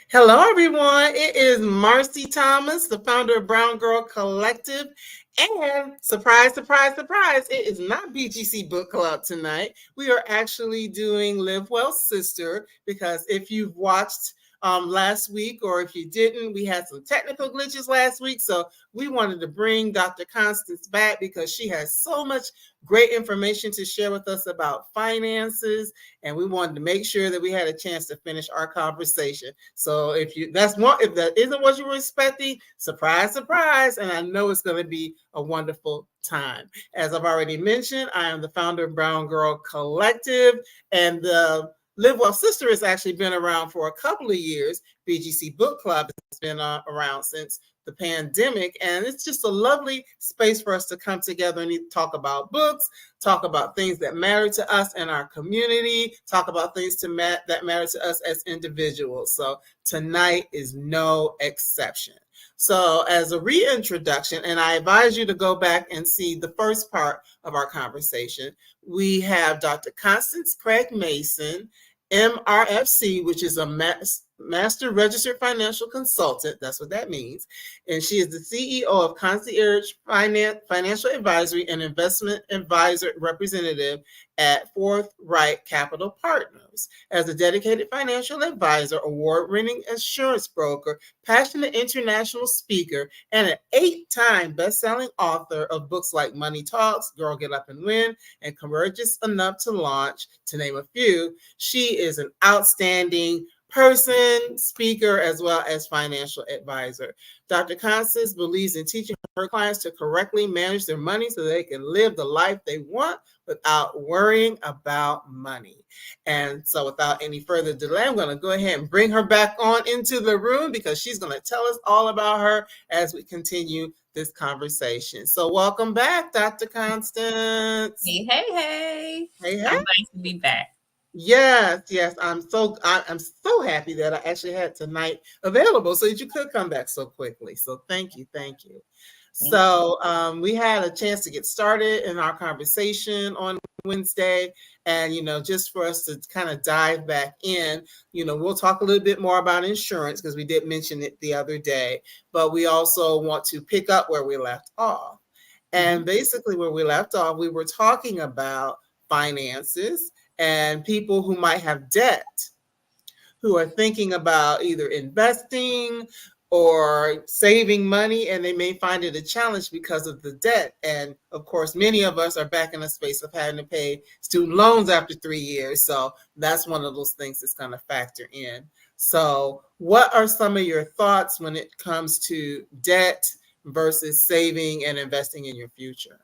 Hello, everyone. It is Marcie Thomas, the founder of Brown Girl Collective. And surprise, surprise, surprise, it is not BGC Book Club tonight. We are actually doing Live Well Sister, because if you've watched last week, or if you didn't, we had some technical glitches last week. So we wanted to bring Dr. Constance back because she has so much great information to share with us about finances, and we wanted to make sure that we had a chance to finish our conversation. So if that isn't what you were expecting, surprise, surprise, and I know it's going to be a wonderful time. As I've already mentioned, I am the founder of Brown Girl Collective, and the Live Well Sister has actually been around for a couple of years. BGC Book Club has been around since the pandemic, and it's just a lovely space for us to come together and talk about books, talk about things that matter to us and our community, talk about things that matter to us as individuals. So tonight is no exception. So as a reintroduction, and I advise you to go back and see the first part of our conversation, we have Dr. Constance Craig-Mason, MRFC, which is a Master Registered Financial Consultant. That's what that means. And she is the CEO of Concierge Financial Advisory and Investment Advisor Representative at Forthright Capital Partners. As a dedicated financial advisor, award-winning insurance broker, passionate international speaker, and an 8-time best-selling author of books like Money Talks, Girl Get Up and Win, and Courageous Enough to Launch, to name a few, she is an outstanding person, speaker, as well as financial advisor. Dr. Constance believes in teaching her clients to correctly manage their money so they can live the life they want without worrying about money. And so without any further delay, I'm going to go ahead and bring her back on into the room, because she's going to tell us all about her as we continue this conversation. So welcome back, Dr. Constance. Hey, hey, hey. Hey, hey. I'm nice to be back. Yes. I'm so happy that I actually had tonight available so that you could come back so quickly. So thank you. So we had a chance to get started in our conversation on Wednesday, and just for us to kind of dive back in, we'll talk a little bit more about insurance, because we did mention it the other day, but we also want to pick up where we left off. And basically where we left off, we were talking about finances and people who might have debt, who are thinking about either investing or saving money, and they may find it a challenge because of the debt. And of course, many of us are back in a space of having to pay student loans after 3 years. So that's one of those things that's going to factor in. So what are some of your thoughts when it comes to debt versus saving and investing in your future?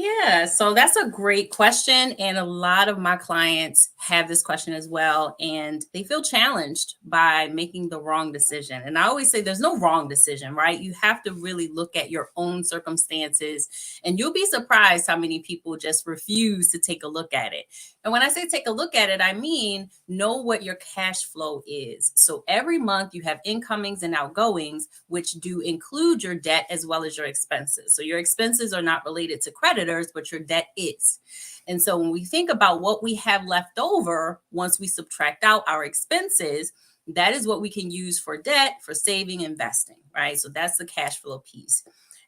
Yeah, so that's a great question. And a lot of my clients have this question as well. And they feel challenged by making the wrong decision. And I always say there's no wrong decision, right? You have to really look at your own circumstances. And you'll be surprised how many people just refuse to take a look at it. And when I say take a look at it, I mean, know what your cash flow is. So every month you have incomings and outgoings, which do include your debt as well as your expenses. So your expenses are not related to creditors, but your debt is. And so when we think about what we have left over, once we subtract out our expenses, that is what we can use for debt, for saving, investing, right? So that's the cash flow piece.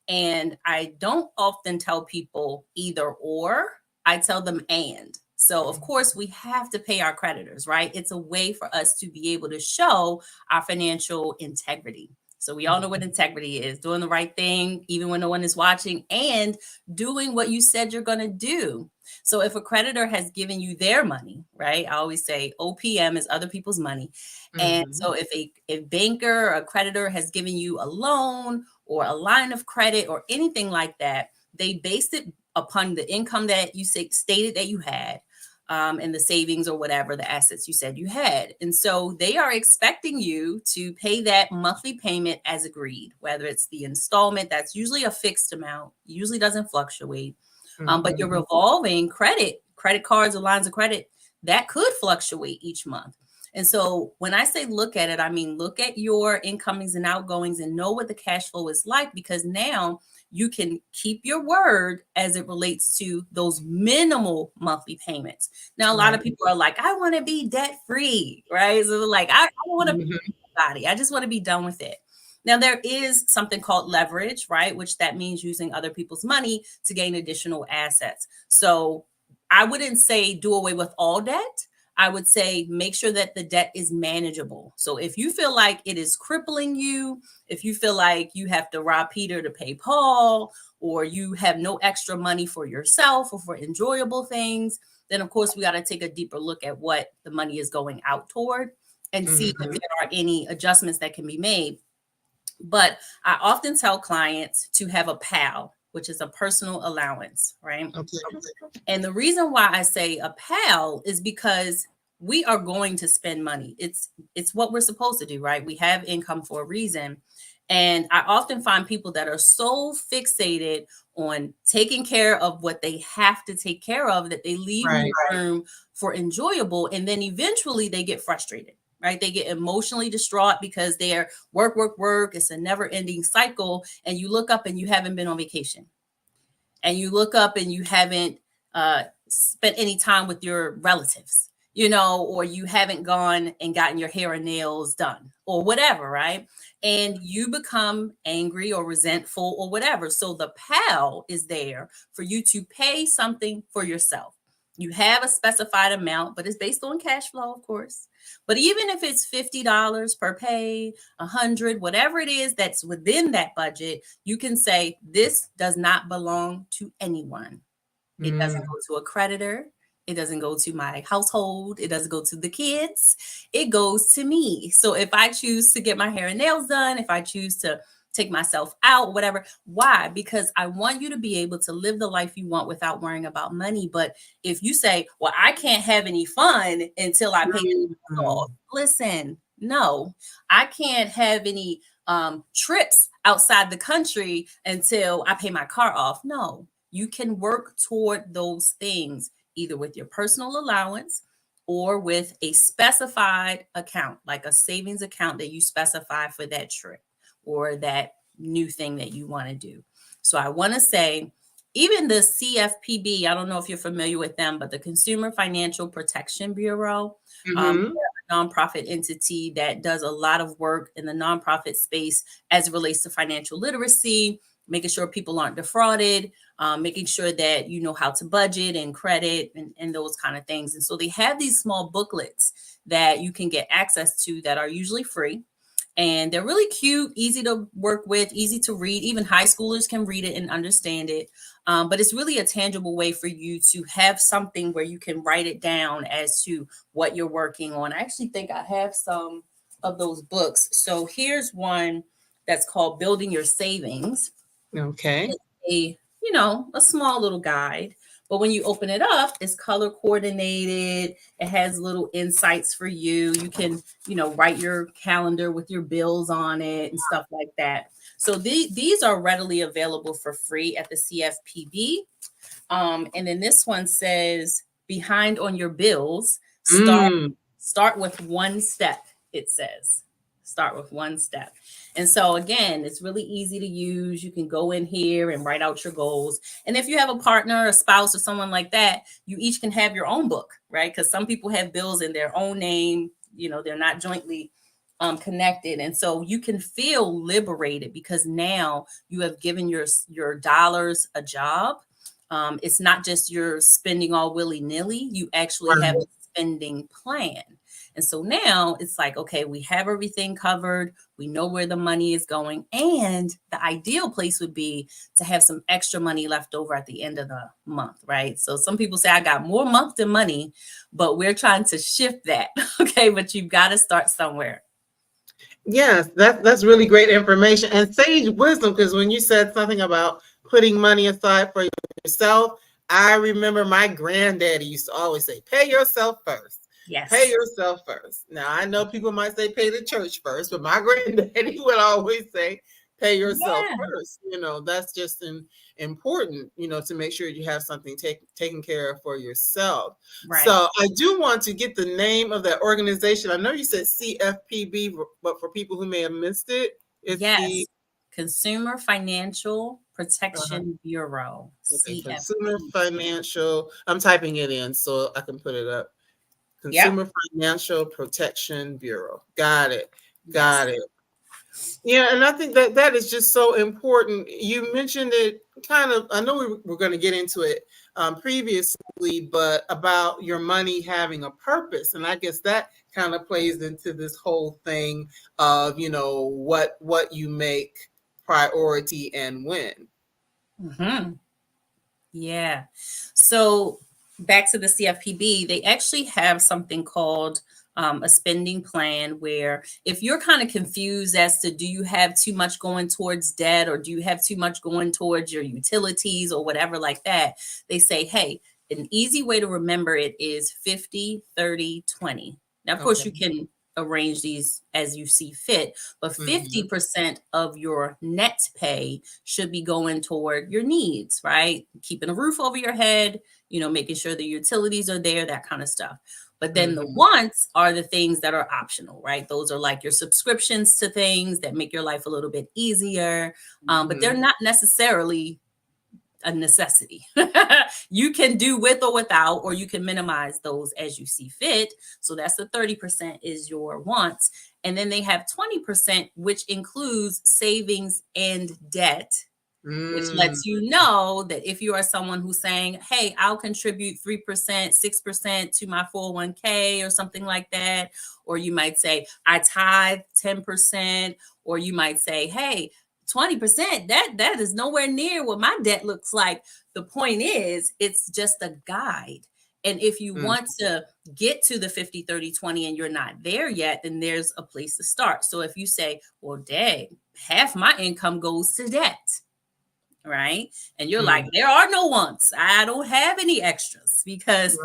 And I don't often tell people either or, I tell them and. So of course we have to pay our creditors, right? It's a way for us to be able to show our financial integrity. So we all know what integrity is: doing the right thing, even when no one is watching, and doing what you said you're going to do. So if a creditor has given you their money, right? I always say OPM is other people's money. And so if a banker or a creditor has given you a loan or a line of credit or anything like that, they based it upon the income that you stated that you had, and the savings or whatever, the assets you said you had. And so they are expecting you to pay that monthly payment as agreed, whether it's the installment, that's usually a fixed amount, usually doesn't fluctuate. But your revolving credit cards or lines of credit, that could fluctuate each month. And so when I say look at it, I mean, look at your incomings and outgoings and know what the cash flow is like, because now you can keep your word as it relates to those minimal monthly payments. Now, a lot of people are like, I want to be debt free, right? So they're like, I don't want to be body. I just want to be done with it. Now, there is something called leverage, right? Which that means using other people's money to gain additional assets. So I wouldn't say do away with all debt. I would say make sure that the debt is manageable. So if you feel like it is crippling you, if you feel like you have to rob Peter to pay Paul, or you have no extra money for yourself or for enjoyable things, then of course we got to take a deeper look at what the money is going out toward and see if there are any adjustments that can be made. But I often tell clients to have a PAL, which is a personal allowance, right? And the reason why I say a PAL is because we are going to spend money. It's what we're supposed to do, right? We have income for a reason. And I often find people that are so fixated on taking care of what they have to take care of that they leave room for enjoyable. And then eventually they get frustrated, right? They get emotionally distraught because they're work. It's a never ending cycle. And you look up and you haven't been on vacation. And you look up and you haven't spent any time with your relatives, or you haven't gone and gotten your hair and nails done or whatever, right? And you become angry or resentful or whatever. So the PAL is there for you to pay something for yourself. You have a specified amount, but it's based on cash flow, of course. But even if it's $50 per pay, $100, whatever it is that's within that budget, you can say, this does not belong to anyone. It doesn't go to a creditor. It doesn't go to my household. It doesn't go to the kids. It goes to me. So if I choose to get my hair and nails done, if I choose to take myself out, whatever. Why? Because I want you to be able to live the life you want without worrying about money. But if you say, well, I can't have any fun until I pay it off. Listen, no, I can't have any trips outside the country until I pay my car off. No, you can work toward those things either with your personal allowance or with a specified account, like a savings account that you specify for that trip or that new thing that you want to do. So I want to say, even the CFPB, I don't know if you're familiar with them, but the Consumer Financial Protection Bureau, they're a nonprofit entity that does a lot of work in the nonprofit space as it relates to financial literacy, making sure people aren't defrauded, making sure that you know how to budget and credit and those kind of things. And so they have these small booklets that you can get access to that are usually free. And they're really cute, easy to work with, easy to read. Even high schoolers can read it and understand it. But it's really a tangible way for you to have something where you can write it down as to what you're working on. I actually think I have some of those books. So here's one that's called Building Your Savings. Okay. It's a small little guide. But when you open it up, it's color coordinated. It has little insights for you. You can, write your calendar with your bills on it and stuff like that. So these are readily available for free at the CFPB. And then this one says, behind on your bills, start with one step, it says. Start with one step. And so again, it's really easy to use. You can go in here and write out your goals. And if you have a partner, a spouse, or someone like that, you each can have your own book, right? Because some people have bills in their own name. They're not jointly connected. And so you can feel liberated because now you have given your dollars a job. It's not just you're spending all willy-nilly, you actually have a spending plan. And so now it's like, okay, we have everything covered. We know where the money is going. And the ideal place would be to have some extra money left over at the end of the month, right? So some people say, I got more month than money, but we're trying to shift that. Okay, but you've got to start somewhere. Yes, that's really great information and sage wisdom, because when you said something about putting money aside for yourself, I remember my granddaddy used to always say, pay yourself first. Yes. Pay yourself first. Now, I know people might say pay the church first, but my granddaddy would always say, pay yourself first. That's just important, to make sure you have something taken care of for yourself. Right. So I do want to get the name of that organization. I know you said CFPB, but for people who may have missed it, it's the Consumer Financial Protection Bureau. Okay, Consumer Financial. I'm typing it in so I can put it up. Consumer Financial Protection Bureau. Got it. Yeah, and I think that is just so important. You mentioned it kind of, I know we were going to get into it previously, but about your money having a purpose. And I guess that kind of plays into this whole thing of, what you make priority and when. Mm-hmm. Yeah. So back to the CFPB, they actually have something called a spending plan, where if you're kind of confused as to do you have too much going towards debt or do you have too much going towards your utilities or whatever like that, they say, hey, an easy way to remember it is 50, 30, 20. Now, of course, you can arrange these as you see fit, but 50% of your net pay should be going toward your needs, right? Keeping a roof over your head, making sure the utilities are there, that kind of stuff. But then the wants are the things that are optional, right? Those are like your subscriptions to things that make your life a little bit easier, but they're not necessarily a necessity. You can do with or without, or you can minimize those as you see fit. So that's the 30% is your wants. And then they have 20%, which includes savings and debt, which lets you know that if you are someone who's saying, hey, I'll contribute 3%, 6% to my 401k or something like that. Or you might say, I tithe 10%, or you might say, hey, 20%, that is nowhere near what my debt looks like. The point is, it's just a guide. And if you want to get to the 50, 30, 20 and you're not there yet, then there's a place to start. So if you say, well, dang, half my income goes to debt, right? And you're like, there are no wants. I don't have any extras, because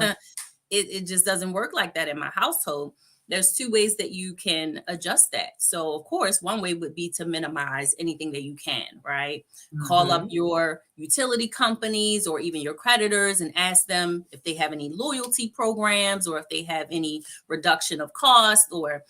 it just doesn't work like that in my household. There's two ways that you can adjust that. So, of course, one way would be to minimize anything that you can, right? Call up your utility companies or even your creditors and ask them if they have any loyalty programs or if they have any reduction of cost, or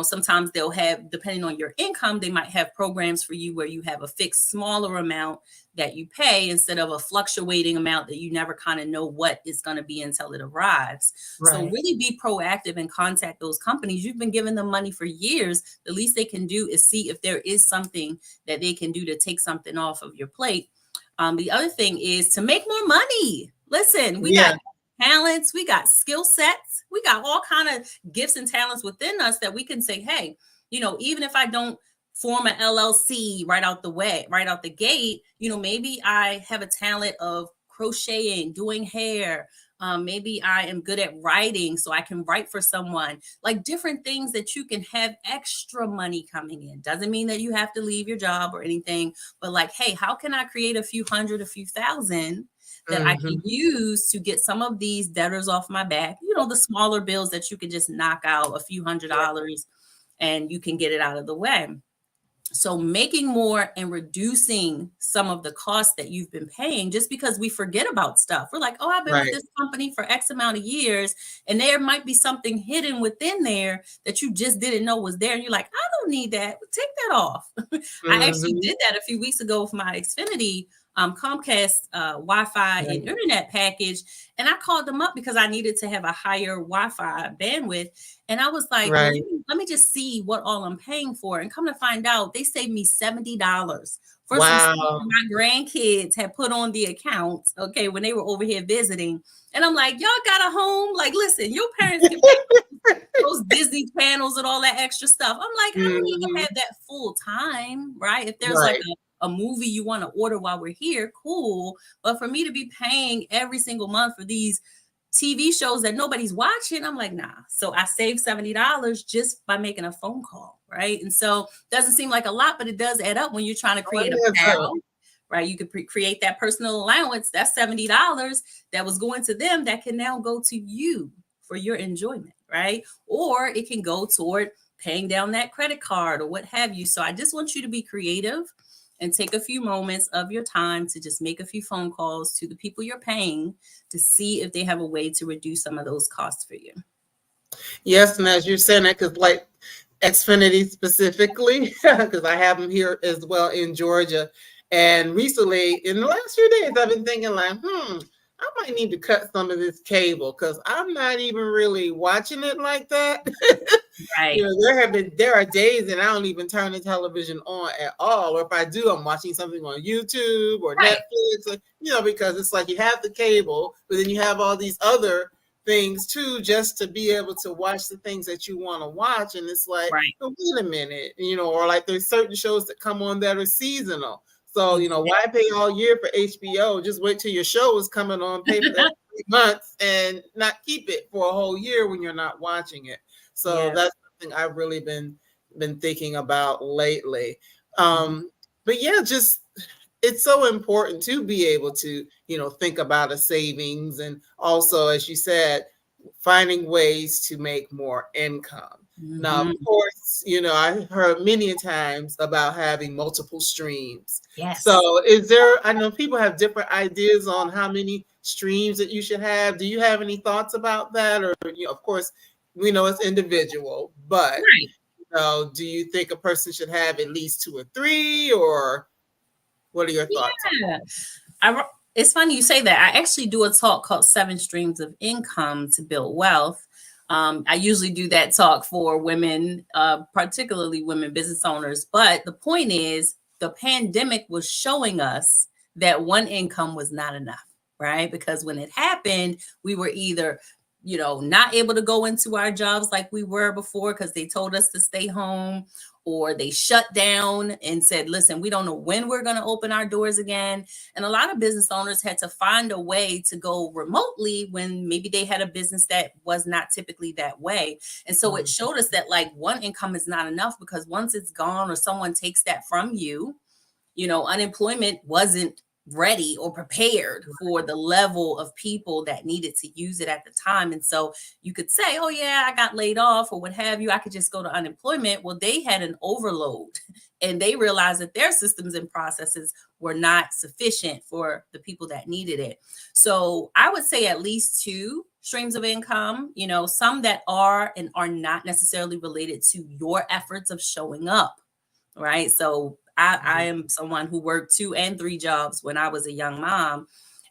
sometimes they'll have, depending on your income, they might have programs for you where you have a fixed smaller amount that you pay instead of a fluctuating amount that you never kind of know what is going to be until it arrives. So really be proactive and contact those companies. You've been giving them money for years. The least they can do is see if there is something that they can do to take something off of your plate. The other thing is to make more money. Listen, we got talents, we got skill sets, we got all kind of gifts and talents within us that we can say, hey, even if I don't form an LLC right out the gate, maybe I have a talent of crocheting, doing hair. Maybe I am good at writing, so I can write for someone, like different things that you can have extra money coming in. Doesn't mean that you have to leave your job or anything, but like, hey, how can I create a few hundred, a few thousand that I can use to get some of these debtors off my back? The smaller bills that you can just knock out a few $100s and you can get it out of the way. So making more and reducing some of the costs that you've been paying, just because we forget about stuff. We're like, oh, I've been with this company for X amount of years, and there might be something hidden within there that you just didn't know was there. And you're like, I don't need that. Take that off. I actually did that a few weeks ago with my Xfinity Comcast Wi-Fi and internet package. And I called them up because I needed to have a higher Wi-Fi bandwidth. And I was like, let me just see what all I'm paying for. And come to find out, they saved me $70 for some stuff Wow. my grandkids had put on the accounts, okay, when they were over here visiting. And I'm like, y'all got a home? Like, listen, your parents can pay those Disney channels and all that extra stuff. I'm like, I don't need to have that full time, right? If there's like a movie you want to order while we're here, cool. But for me to be paying every single month for these TV shows that nobody's watching, I'm like, nah. So I saved $70 just by making a phone call, right? And so it doesn't seem like a lot, but it does add up when you're trying to create a PAL, right? You could create that personal allowance. That's $70 that was going to them that can now go to you for your enjoyment, right? Or it can go toward paying down that credit card or what have you. So I just want you to be creative and take a few moments of your time to just make a few phone calls to the people you're paying to see if they have a way to reduce some of those costs for you. Yes, and as you're saying that, because like Xfinity specifically, because I have them here as well in Georgia. And recently, in the last few days, I've been thinking like, I might need to cut some of this cable because I'm not even really watching it like that. Right. You know, there are days that I don't even turn the television on at all. Or if I do, I'm watching something on YouTube or Netflix, or, you know, because it's like you have the cable, but then you have all these other things too, just to be able to watch the things that you want to watch. And it's like, oh, wait a minute, you know, or like there's certain shows that come on that are seasonal. So, you know, why pay all year for HBO? Just wait till your show is coming on paper 3 months and not keep it for a whole year when you're not watching it. So that's something I've really been thinking about lately. But yeah, just it's so important to be able to, you know, think about a savings and also, as you said, finding ways to make more income. Now, of course, you know, I heard many times about having multiple streams. Yes. So I know people have different ideas on how many streams that you should have. Do you have any thoughts about that? Or, you know, of course, we know it's individual, but, you know, do you think a person should have at least 2 or 3, or what are your thoughts? It's funny you say that. I actually do a talk called 7 Streams of Income to Build Wealth. I usually do that talk for women, particularly women business owners. But the point is, the pandemic was showing us that one income was not enough, right? Because when it happened, we were either, you know, not able to go into our jobs like we were before because they told us to stay home, or they shut down and said, listen, we don't know when we're going to open our doors again. And a lot of business owners had to find a way to go remotely when maybe they had a business that was not typically that way. And so it showed us that like one income is not enough, because once it's gone or someone takes that from you, you know, unemployment wasn't ready or prepared for the level of people that needed to use it at the time. And so you could say, oh yeah, I got laid off or what have you, I could just go to unemployment. Well, they had an overload and they realized that their systems and processes were not sufficient for the people that needed it. So I would say at least 2 streams of income, you know, some that are and are not necessarily related to your efforts of showing up, right? So I am someone who worked 2 and 3 jobs when I was a young mom.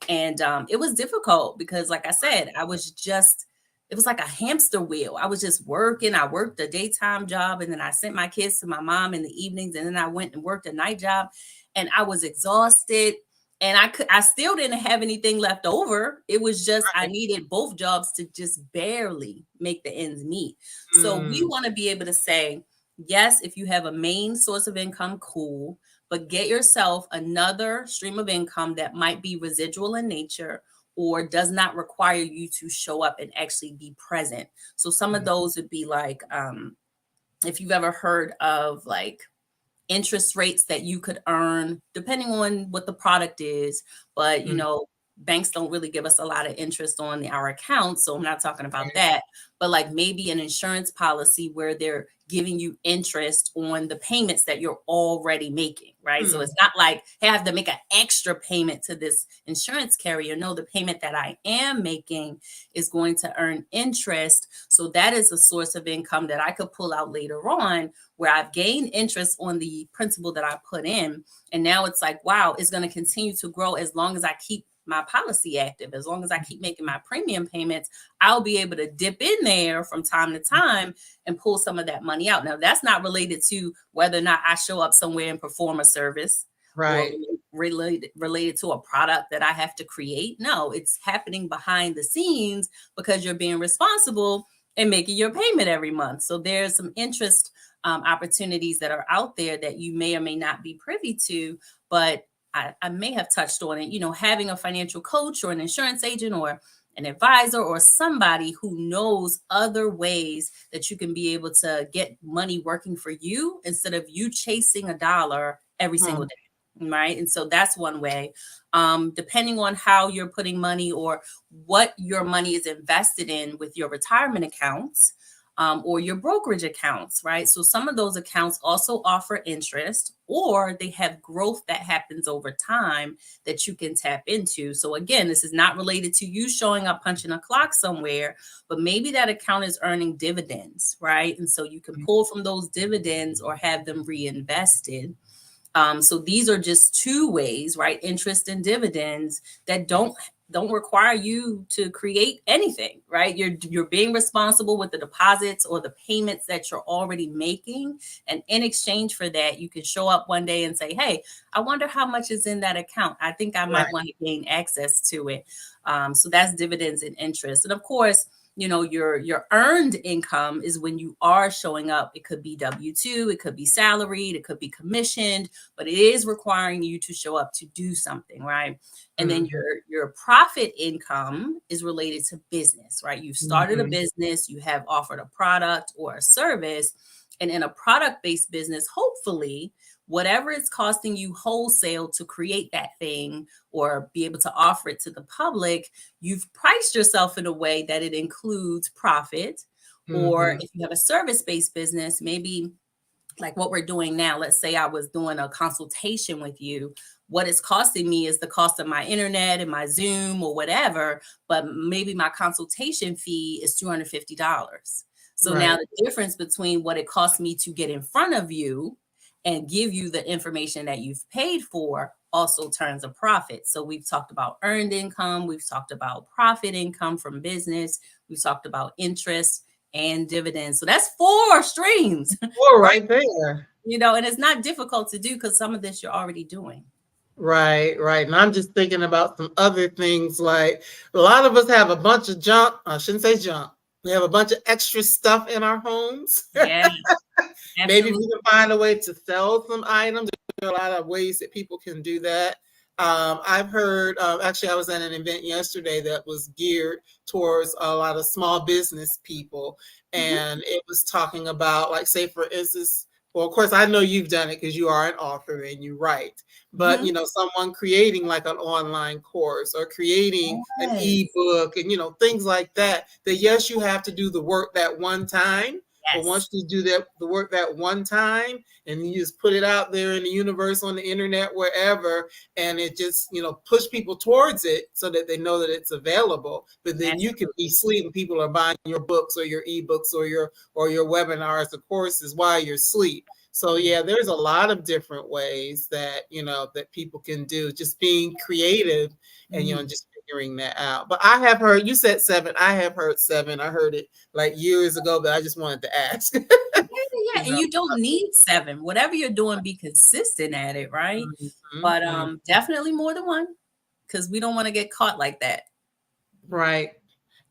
And it was difficult because, like I said, it was like a hamster wheel. I was just working. I worked a daytime job, and then I sent my kids to my mom in the evenings. And then I went and worked a night job, and I was exhausted. And I still didn't have anything left over. It was just, I needed both jobs to just barely make the ends meet. So we want to be able to say, yes, if you have a main source of income, cool, but get yourself another stream of income that might be residual in nature or does not require you to show up and actually be present. So some of those would be like, if you've ever heard of like interest rates that you could earn depending on what the product is, but you know, banks don't really give us a lot of interest on our accounts. So I'm not talking about that, but like maybe an insurance policy where they're giving you interest on the payments that you're already making, right? So it's not like, hey, I have to make an extra payment to this insurance carrier. No, the payment that I am making is going to earn interest. So that is a source of income that I could pull out later on where I've gained interest on the principal that I put in. And now it's like, wow, it's going to continue to grow as long as I keep my policy active. As long as I keep making my premium payments, I'll be able to dip in there from time to time and pull some of that money out. Now, that's not related to whether or not I show up somewhere and perform a service Right. related to a product that I have to create. No, it's happening behind the scenes because you're being responsible and making your payment every month. So there's some interest opportunities that are out there that you may or may not be privy to, but I may have touched on it. Having a financial coach or an insurance agent or an advisor or somebody who knows other ways that you can be able to get money working for you instead of you chasing a dollar every single day. Right. And so that's one way. Depending on how you're putting money or what your money is invested in with your retirement accounts or your brokerage accounts. Right. So some of those accounts also offer interest, or they have growth that happens over time that you can tap into. So again, this is not related to you showing up punching a clock somewhere, but maybe that account is earning dividends. Right. And so you can pull from those dividends or have them reinvested. So these are just two ways, right? Interest and dividends that don't require you to create anything, right? You're being responsible with the deposits or the payments that you're already making. And in exchange for that, you can show up one day and say, hey, I wonder how much is in that account. I think I might want to gain access to it. So that's dividends and interest. And of course, your earned income is when you are showing up. It could be W-2, it could be salaried, it could be commissioned, but it is requiring you to show up to do something, right? And then your profit income is related to business, right? You've started a business, you have offered a product or a service, and in a product-based business, hopefully, whatever it's costing you wholesale to create that thing or be able to offer it to the public, you've priced yourself in a way that it includes profit. Or if you have a service-based business, maybe like what we're doing now, let's say I was doing a consultation with you. What it's costing me is the cost of my internet and my Zoom or whatever, but maybe my consultation fee is $250. So now the difference between what it costs me to get in front of you and give you the information that you've paid for also turns a profit. So we've talked about earned income. We've talked about profit income from business. We've talked about interest and dividends. So that's 4 streams. 4 right there. And it's not difficult to do because some of this you're already doing. Right. And I'm just thinking about some other things. Like a lot of us have a bunch of junk. I shouldn't say junk. We have a bunch of extra stuff in our homes. Yeah. Maybe we can find a way to sell some items. There are a lot of ways that people can do that. I've heard, actually, I was at an event yesterday that was geared towards a lot of small business people. And it was talking about, like, say, for instance, well, of course, I know you've done it because you are an author and you write. But, someone creating like an online course or creating an ebook and, things like that, yes, you have to do the work that one time. But once you do the work that one time and you just put it out there in the universe, on the internet, wherever, and it just, push people towards it so that they know that it's available. But then you can be asleep and people are buying your books or your ebooks or your webinars or courses while you're asleep. So yeah, there's a lot of different ways that, that people can do, just being creative and, just figuring that out. But I have heard, you said 7, I have heard 7. I heard it like years ago, but I just wanted to ask. Yeah. And you don't need 7. Whatever you're doing, be consistent at it, right? But definitely more than 1, because we don't want to get caught like that. Right.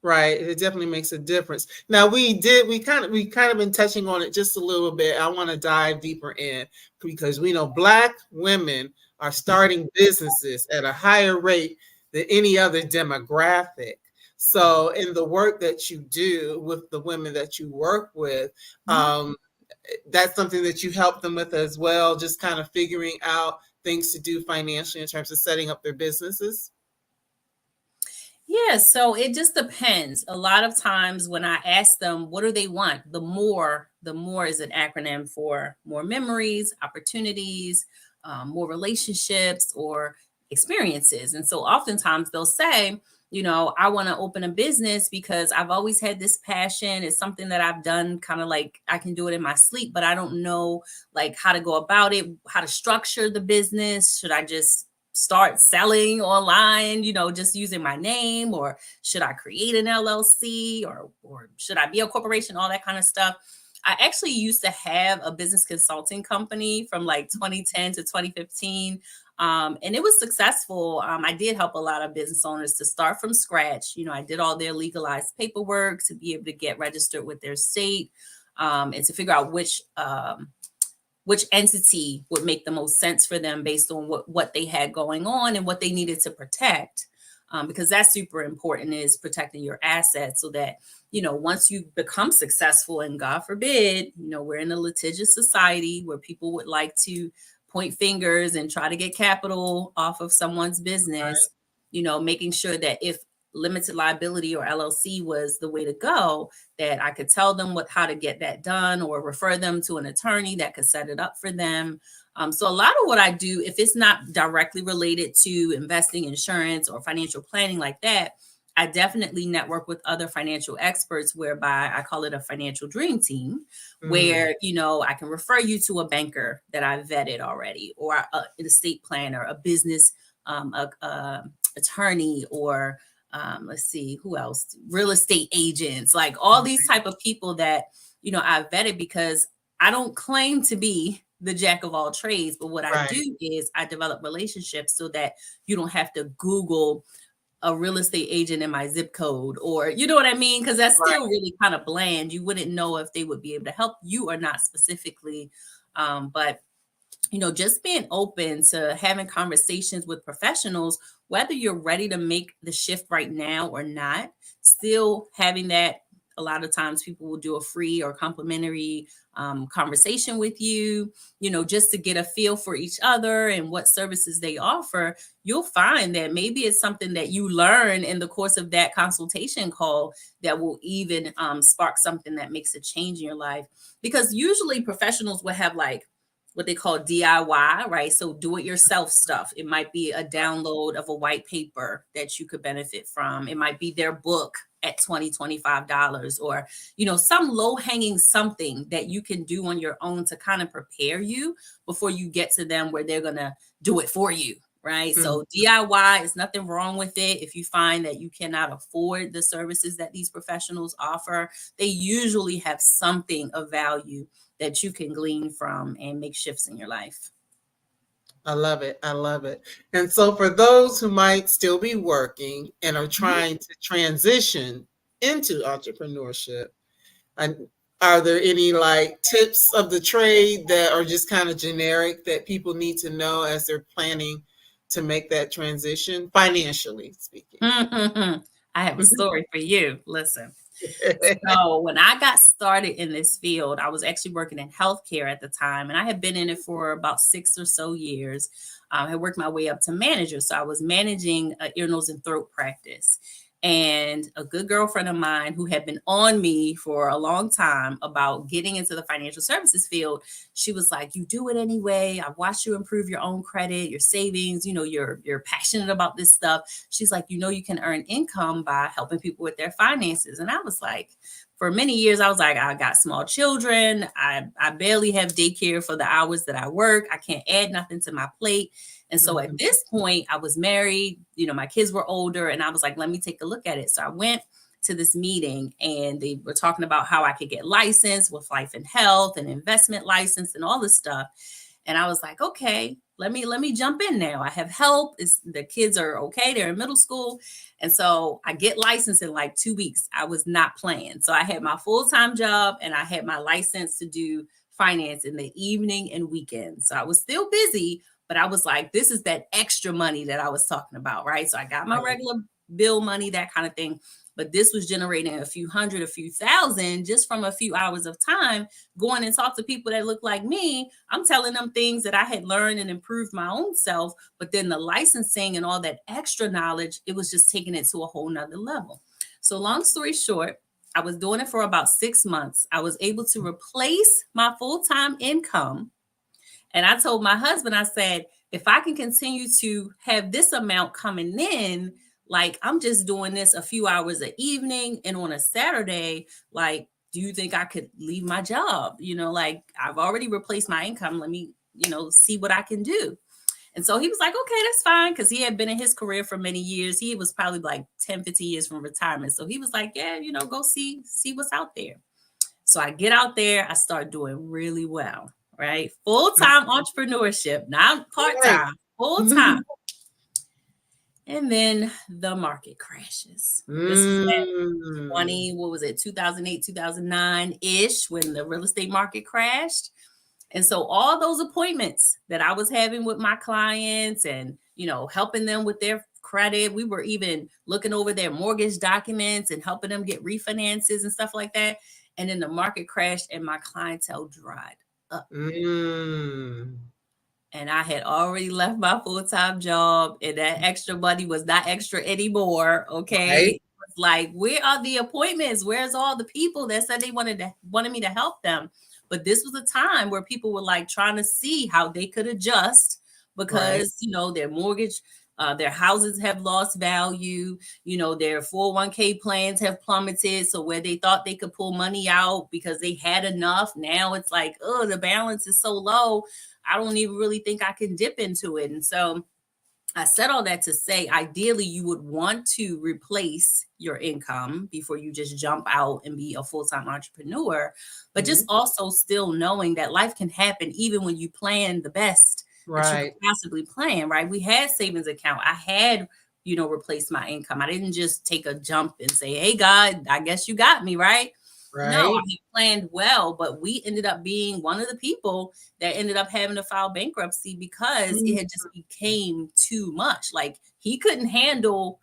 It definitely makes a difference. Now we kind of been touching on it just a little bit. I want to dive deeper in because we know Black women are starting businesses at a higher rate than any other demographic. So in the work that you do with the women that you work with, that's something that you help them with as well, just kind of figuring out things to do financially in terms of setting up their businesses. Yeah, so it just depends. A lot of times when I ask them, what do they want? The more is an acronym for more memories, opportunities, more relationships or experiences. And so oftentimes they'll say, I want to open a business because I've always had this passion. It's something that I've done kind of like I can do it in my sleep, but I don't know like how to go about it, how to structure the business. Should I just start selling online, just using my name, or should I create an LLC or should I be a corporation, all that kind of stuff. I actually used to have a business consulting company from like 2010 to 2015. And it was successful. I did help a lot of business owners to start from scratch. I did all their legalized paperwork to be able to get registered with their state, and to figure out which entity would make the most sense for them based on what they had going on and what they needed to protect. Because that's super important, is protecting your assets, so that, once you become successful, and God forbid, we're in a litigious society where people would like to point fingers and try to get capital off of someone's business, making sure that if limited liability or LLC was the way to go, that I could tell them how to get that done, or refer them to an attorney that could set it up for them. So a lot of what I do, if it's not directly related to investing, insurance, or financial planning like that, I definitely network with other financial experts, whereby I call it a financial dream team, where, I can refer you to a banker that I've vetted already, or an estate planner, a business attorney, or let's see, who else? Real estate agents, like all these type of people that, I've vetted, because I don't claim to be the jack of all trades, but what I do is I develop relationships so that you don't have to Google a real estate agent in my zip code, or, you know what I mean? Because that's still really kind of bland. You wouldn't know if they would be able to help you or not specifically. But just being open to having conversations with professionals, whether you're ready to make the shift right now or not, still having that. A lot of times people will do a free or complimentary conversation with you, just to get a feel for each other and what services they offer. You'll find that maybe it's something that you learn in the course of that consultation call that will even spark something that makes a change in your life. Because usually professionals will have like what they call DIY, right? So do it yourself stuff. It might be a download of a white paper that you could benefit from. It might be their book at $20, $25, or, some low hanging something that you can do on your own to kind of prepare you before you get to them where they're going to do it for you. Right. So DIY is nothing wrong with it. If you find that you cannot afford the services that these professionals offer, they usually have something of value that you can glean from and make shifts in your life. I love it. I love it. And so for those who might still be working and are trying to transition into entrepreneurship, are there any like tips of the trade that are just kind of generic that people need to know as they're planning to make that transition, financially speaking? I have a story for you. Listen. So when I got started in this field, I was actually working in healthcare at the time, and I had been in it for about 6 or so years. I had worked my way up to manager. So I was managing an ear, nose, and throat practice. And a good girlfriend of mine who had been on me for a long time about getting into the financial services field, she was like, you do it anyway. I've watched you improve your own credit, your savings, you're passionate about this stuff. She's like, you can earn income by helping people with their finances. And I was like, for many years, I was like, I got small children. I barely have daycare for the hours that I work. I can't add nothing to my plate. And so at this point, I was married, my kids were older, and I was like, let me take a look at it. So I went to this meeting, and they were talking about how I could get licensed with life and health and investment license and all this stuff. And I was like, okay, let me jump in now. I have help. The kids are okay. They're in middle school. And so I get licensed in like 2 weeks. I was not playing. So I had my full-time job, and I had my license to do finance in the evening and weekends. So I was still busy, but I was like, this is that extra money that I was talking about, right? So I got my regular bill money, that kind of thing. But this was generating a few hundred, a few thousand just from a few hours of time going and talk to people that look like me. I'm telling them things that I had learned and improved my own self. But then the licensing and all that extra knowledge, it was just taking it to a whole nother level. So long story short, I was doing it for about 6 months. I was able to replace my full-time income. And I told my husband, I said, if I can continue to have this amount coming in, like I'm just doing this a few hours an evening and on a Saturday, like, do you think I could leave my job? Like I've already replaced my income. Let me, see what I can do. And so he was like, okay, that's fine. Cause he had been in his career for many years. He was probably like 10, 15 years from retirement. So he was like, yeah, go see what's out there. So I get out there, I start doing really well, right? Full-time entrepreneurship, not part-time, full-time. And then the market crashes. This is at 2008, 2009-ish, when the real estate market crashed. And so all those appointments that I was having with my clients and, helping them with their credit, we were even looking over their mortgage documents and helping them get refinances and stuff like that. And then the market crashed and my clientele dried up. And I had already left my full-time job, and that extra money was not extra anymore. Okay. Right. It was like, where are the appointments? Where's all the people that said they wanted me to help them? But this was a time where people were like trying to see how they could adjust because, their mortgage, their houses have lost value, their 401k plans have plummeted. So where they thought they could pull money out because they had enough, now it's like, oh, the balance is so low. I don't even really think I can dip into it. And so I said all that to say, ideally, you would want to replace your income before you just jump out and be a full-time entrepreneur, but just also still knowing that life can happen even when you plan the best that you could possibly plan, right? We had savings account. I had, replaced my income. I didn't just take a jump and say, hey, God, I guess you got me, right? No, I planned well, but we ended up being one of the people that ended up having to file bankruptcy because it had just became too much. Like he couldn't handle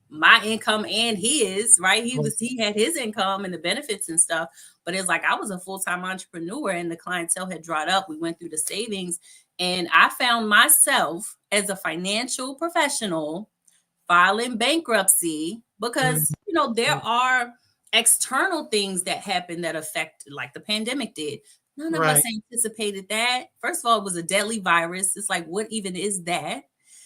my income and his, right? He had his income and the benefits and stuff, but it's like I was a full-time entrepreneur and the clientele had dried up. We went through the savings and I found myself as a financial professional filing bankruptcy because, there are external things that happen that affect, like the pandemic did. None of us anticipated that. First of all, it was a deadly virus. It's like, what even is that?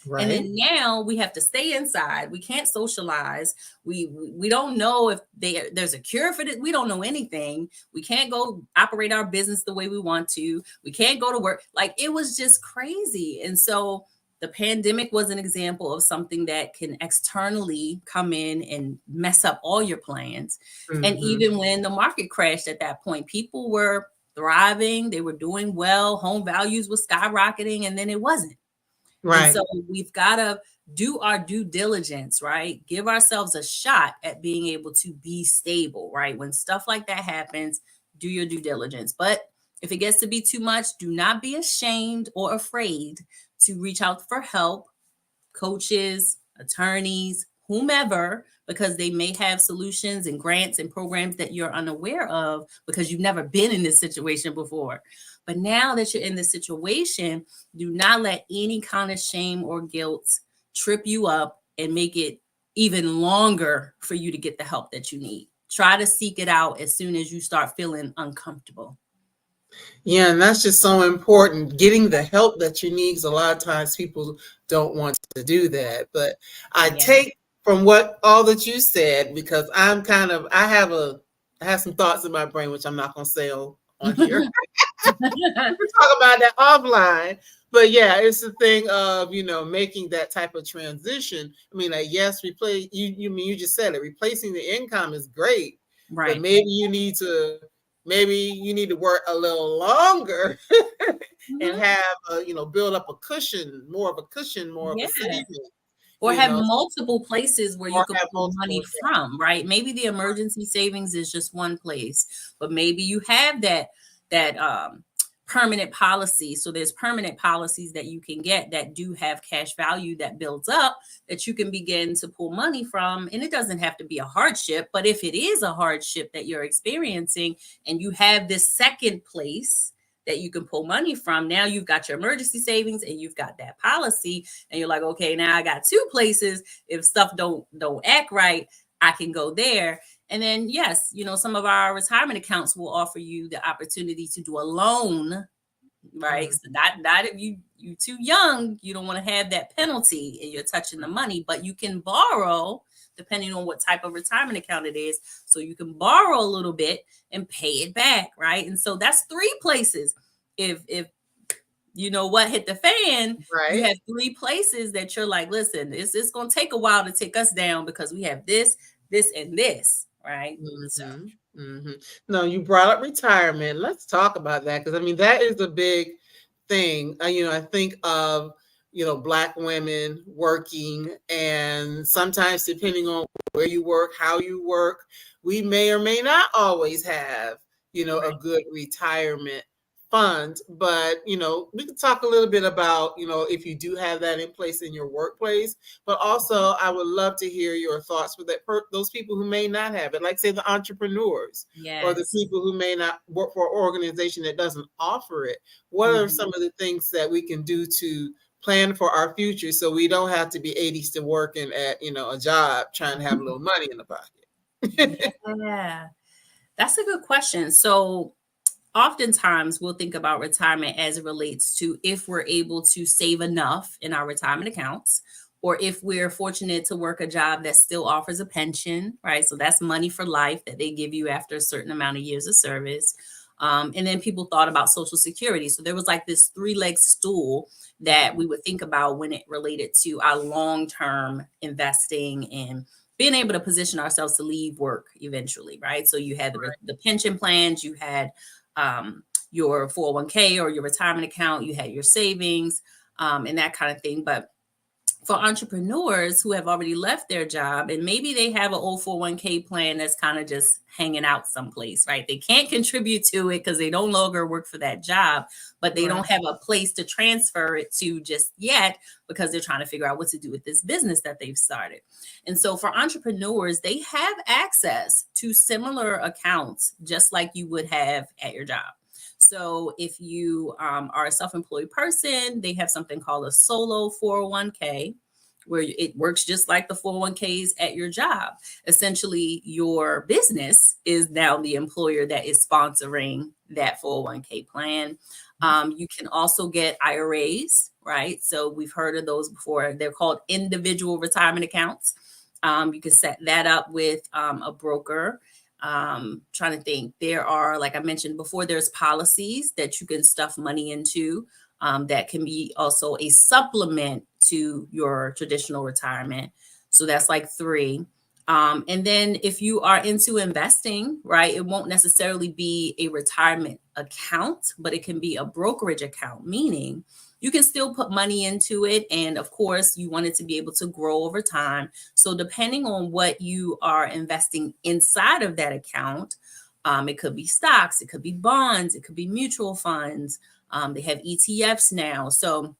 And then now we have to stay inside. We can't socialize. We don't know if there's a cure for this. We don't know anything. We can't go operate our business the way we want to. We can't go to work. Like it was just crazy. And so the pandemic was an example of something that can externally come in and mess up all your plans. And even when the market crashed at that point, people were thriving. They were doing well. Home values were skyrocketing, and then it wasn't. And so we've got to do our due diligence, right? Give ourselves a shot at being able to be stable, right? When stuff like that happens, do your due diligence. But if it gets to be too much, do not be ashamed or afraid to reach out for help, coaches, attorneys, whomever, because they may have solutions and grants and programs that you're unaware of because you've never been in this situation before. But now that you're in this situation, do not let any kind of shame or guilt trip you up and make it even longer for you to get the help that you need. Try to seek it out as soon as you start feeling uncomfortable. Yeah, and that's just so important, getting the help that you need, because a lot of times people don't want to do that. But I take from all that you said, because I have some thoughts in my brain, which I'm not going to say on here. We'll talk about that offline. But yeah, it's the thing of, making that type of transition. I mean, yes, you just said it, replacing the income is great, right? But maybe you need to work a little longer and have build up a cushion, more of a saving. Or have multiple places where you could pull money from, right? Maybe the emergency savings is just one place, but maybe you have that permanent policy. So there's permanent policies that you can get that do have cash value that builds up that you can begin to pull money from. And it doesn't have to be a hardship, but if it is a hardship that you're experiencing and you have this second place that you can pull money from, now you've got your emergency savings and you've got that policy and you're like, okay, now I got two places. If stuff don't act right, I can go there. And then, yes, some of our retirement accounts will offer you the opportunity to do a loan, right? So not if you too young, you don't want to have that penalty and you're touching the money, but you can borrow depending on what type of retirement account it is. So you can borrow a little bit and pay it back, right? And so that's three places. If what hit the fan, you have three places that you're like, listen, it's going to take a while to take us down because we have this, and this. Right. So Mm-hmm. No, you brought up retirement. Let's talk about that, because I mean that is a big thing. I think of Black women working, and sometimes depending on where you work, how you work, we may or may not always have a Right. good retirement fund. But we could talk a little bit about if you do have that in place in your workplace. But also, I would love to hear your thoughts for those people who may not have it, like say the entrepreneurs or the Yes. people who may not work for an organization that doesn't offer it. What are some Mhm. of the things that we can do to plan for our future so we don't have to be 80 still working at a job trying to have a little money in the pocket? Yeah, that's a good question. So oftentimes we'll think about retirement as it relates to if we're able to save enough in our retirement accounts, or if we're fortunate to work a job that still offers a pension, right? So that's money for life that they give you after a certain amount of years of service. And then people thought about Social Security. So there was like this three-leg stool that we would think about when it related to our long-term investing and being able to position ourselves to leave work eventually, right? So you had the pension plans, you had your 401k or your retirement account, you had your savings, and that kind of thing. But for entrepreneurs who have already left their job and maybe they have an old 401k plan that's kind of just hanging out someplace, right? They can't contribute to it because they no longer work for that job, but they don't Right. have a place to transfer it to just yet because they're trying to figure out what to do with this business that they've started. And so for entrepreneurs, they have access to similar accounts just like you would have at your job. So if you are a self-employed person, they have something called a solo 401k, where it works just like the 401ks at your job. Essentially, your business is now the employer that is sponsoring that 401k plan. You can also get IRAs, right? So we've heard of those before. They're called individual retirement accounts. You can set that up with a broker. Trying to think, there are, like I mentioned before, there's policies that you can stuff money into, that can be also a supplement to your traditional retirement. So that's like three. And then if you are into investing, right, it won't necessarily be a retirement account, but it can be a brokerage account, meaning you can still put money into it. And of course, you want it to be able to grow over time. So depending on what you are investing inside of that account, it could be stocks, it could be bonds, it could be mutual funds. They have ETFs now. So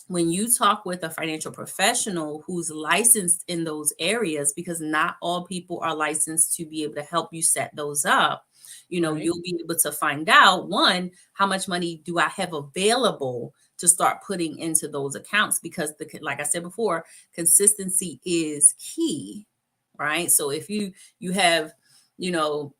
when you talk with a financial professional who's licensed in those areas, because not all people are licensed to be able to help you set those up, Right. you'll be able to find out, one, how much money do I have available to start putting into those accounts? Because like I said before, consistency is key, right? So if you have, you know,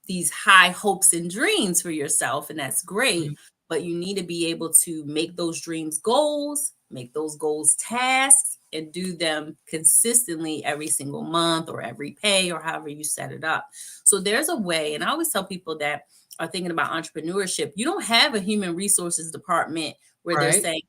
these high hopes and dreams for yourself, and that's great, but you need to be able to make those dreams goals, make those goals tasks, and do them consistently every single month or every pay or however you set it up. So there's a way, and I always tell people that are thinking about entrepreneurship, you don't have a human resources department where they're Right. saying,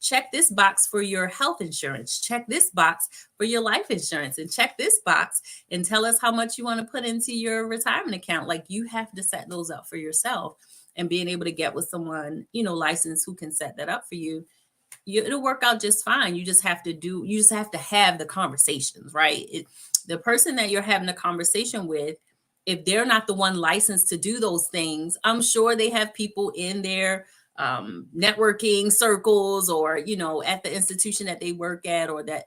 check this box for your health insurance, check this box for your life insurance, and check this box and tell us how much you want to put into your retirement account. Like, you have to set those up for yourself, and being able to get with someone, licensed, who can set that up for you, it'll work out just fine. You just have to have the conversations, right? The person that you're having a conversation with, if they're not the one licensed to do those things, I'm sure they have people in their networking circles, or at the institution that they work at, or that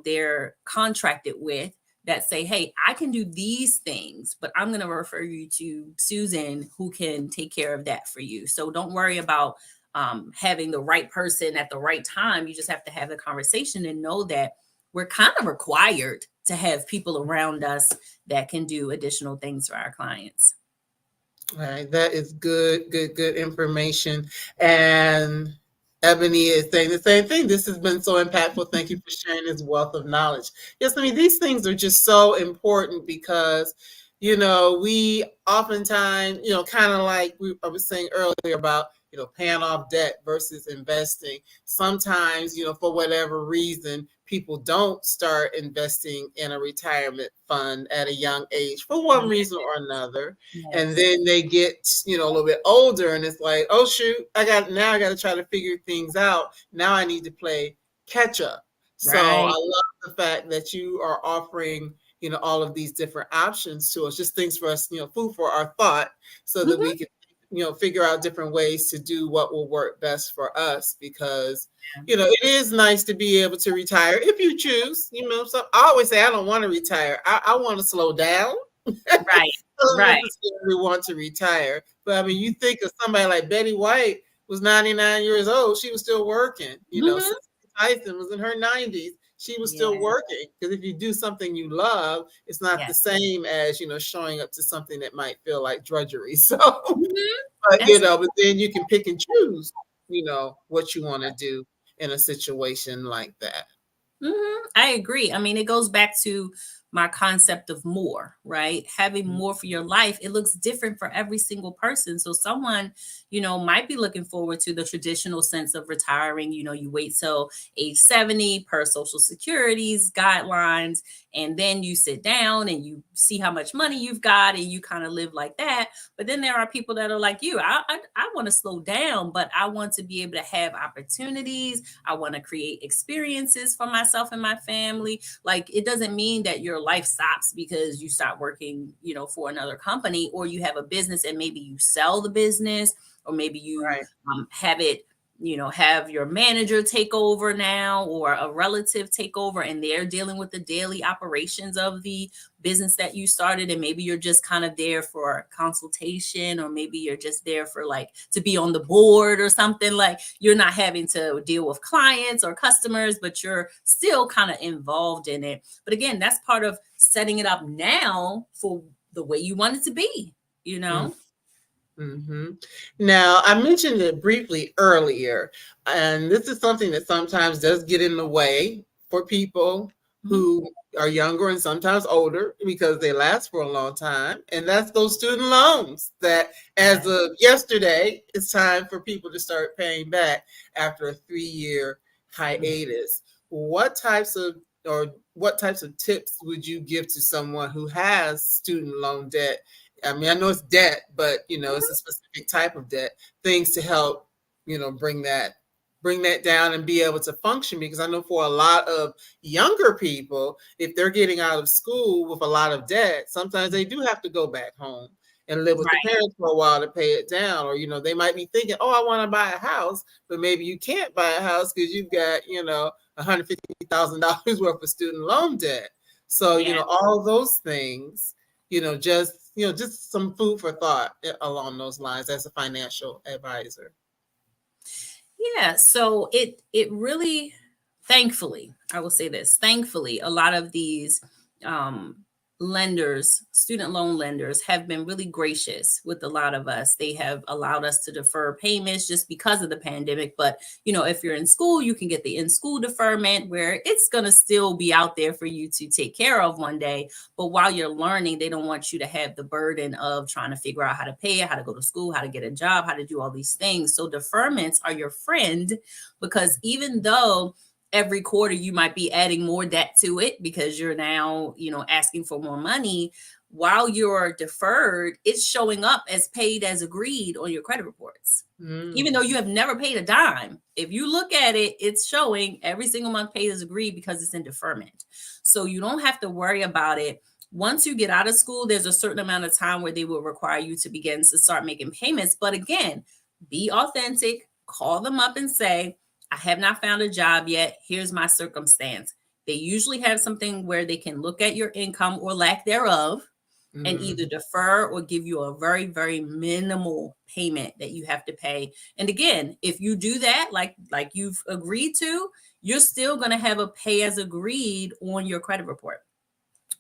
they're contracted with, that say, hey, I can do these things, but I'm going to refer you to Susan, who can take care of that for you. So don't worry about having the right person at the right time. You just have to have the conversation and know that we're kind of required to have people around us that can do additional things for our clients. All right, that is good information. And Ebony is saying the same thing. This has been so impactful. Thank you for sharing this wealth of knowledge. Yes, I mean, these things are just so important because, we oftentimes, kind of like I was saying earlier about, paying off debt versus investing. Sometimes, for whatever reason, people don't start investing in a retirement fund at a young age for one reason or another. And Yes. then they get, a little bit older and it's like, oh shoot, I got to try to figure things out. Now I need to play catch up. So I Right. love the fact that you are offering, all of these different options to us, just things for us, food for our thought, so that we can, figure out different ways to do what will work best for us. Because, it is nice to be able to retire if you choose, so I always say I don't want to retire. I want to slow down. Right. I don't Right. necessarily want to retire. But I mean, you think of somebody like Betty White was 99 years old. She was still working, Mhm. Tyson was in her 90s. She was still Yes. working, because if you do something you love, it's not the Yes. same as, showing up to something that might feel like drudgery. So, Mhm. but, Absolutely. but then you can pick and choose, what you want to do in a situation like that. I agree. I mean, it goes back to my concept of more, right? Having more for your life, it looks different for every single person. So someone, might be looking forward to the traditional sense of retiring. You wait till age 70 per Social Security's guidelines, and then you sit down and you see how much money you've got and you kind of live like that. But then there are people that are like you. I want to slow down, but I want to be able to have opportunities. I want to create experiences for myself and my family. Like, it doesn't mean that your life stops because you start working, for another company, or you have a business and maybe you sell the business, or maybe you Right. have it, have your manager take over now, or a relative take over, and they're dealing with the daily operations of the business that you started. And maybe you're just kind of there for consultation, or maybe you're just there for like to be on the board or something. Like, you're not having to deal with clients or customers, but you're still kind of involved in it. But again, that's part of setting it up now for the way you want it to be, Mm-hmm. Now, I mentioned it briefly earlier, and this is something that sometimes does get in the way for people who are younger and sometimes older, because they last for a long time. And that's those student loans that, as of yesterday, it's time for people to start paying back after a 3-year hiatus. What types of tips would you give to someone who has student loan debt? I mean, I know it's debt, but it's a specific type of debt. Things to help, bring that down and be able to function. Because I know for a lot of younger people, if they're getting out of school with a lot of debt, sometimes they do have to go back home and live with the Right. parents for a while to pay it down. Or, they might be thinking, oh, I want to buy a house, but maybe you can't buy a house because you've got, $150,000 worth of student loan debt. So, Yeah. all those things, just some food for thought along those lines as a financial advisor. Yeah, so it really, thankfully, I will say this, thankfully, a lot of these lenders, student loan lenders, have been really gracious with a lot of us. They have allowed us to defer payments just because of the pandemic. But if you're in school, you can get the in-school deferment, where it's going to still be out there for you to take care of one day. But while you're learning, they don't want you to have the burden of trying to figure out how to pay it, how to go to school, how to get a job, how to do all these things. So deferments are your friend, because even though every quarter you might be adding more debt to it because you're now, asking for more money, while you're deferred, it's showing up as paid as agreed on your credit reports. Even though you have never paid a dime, if you look at it, it's showing every single month paid as agreed because it's in deferment. So you don't have to worry about it. Once you get out of school, there's a certain amount of time where they will require you to begin to start making payments. But again, be authentic, call them up and say, I have not found a job yet. Here's my circumstance. They usually have something where they can look at your income or lack thereof and either defer or give you a very, very minimal payment that you have to pay. And again, if you do that, like you've agreed to, you're still going to have a pay as agreed on your credit report.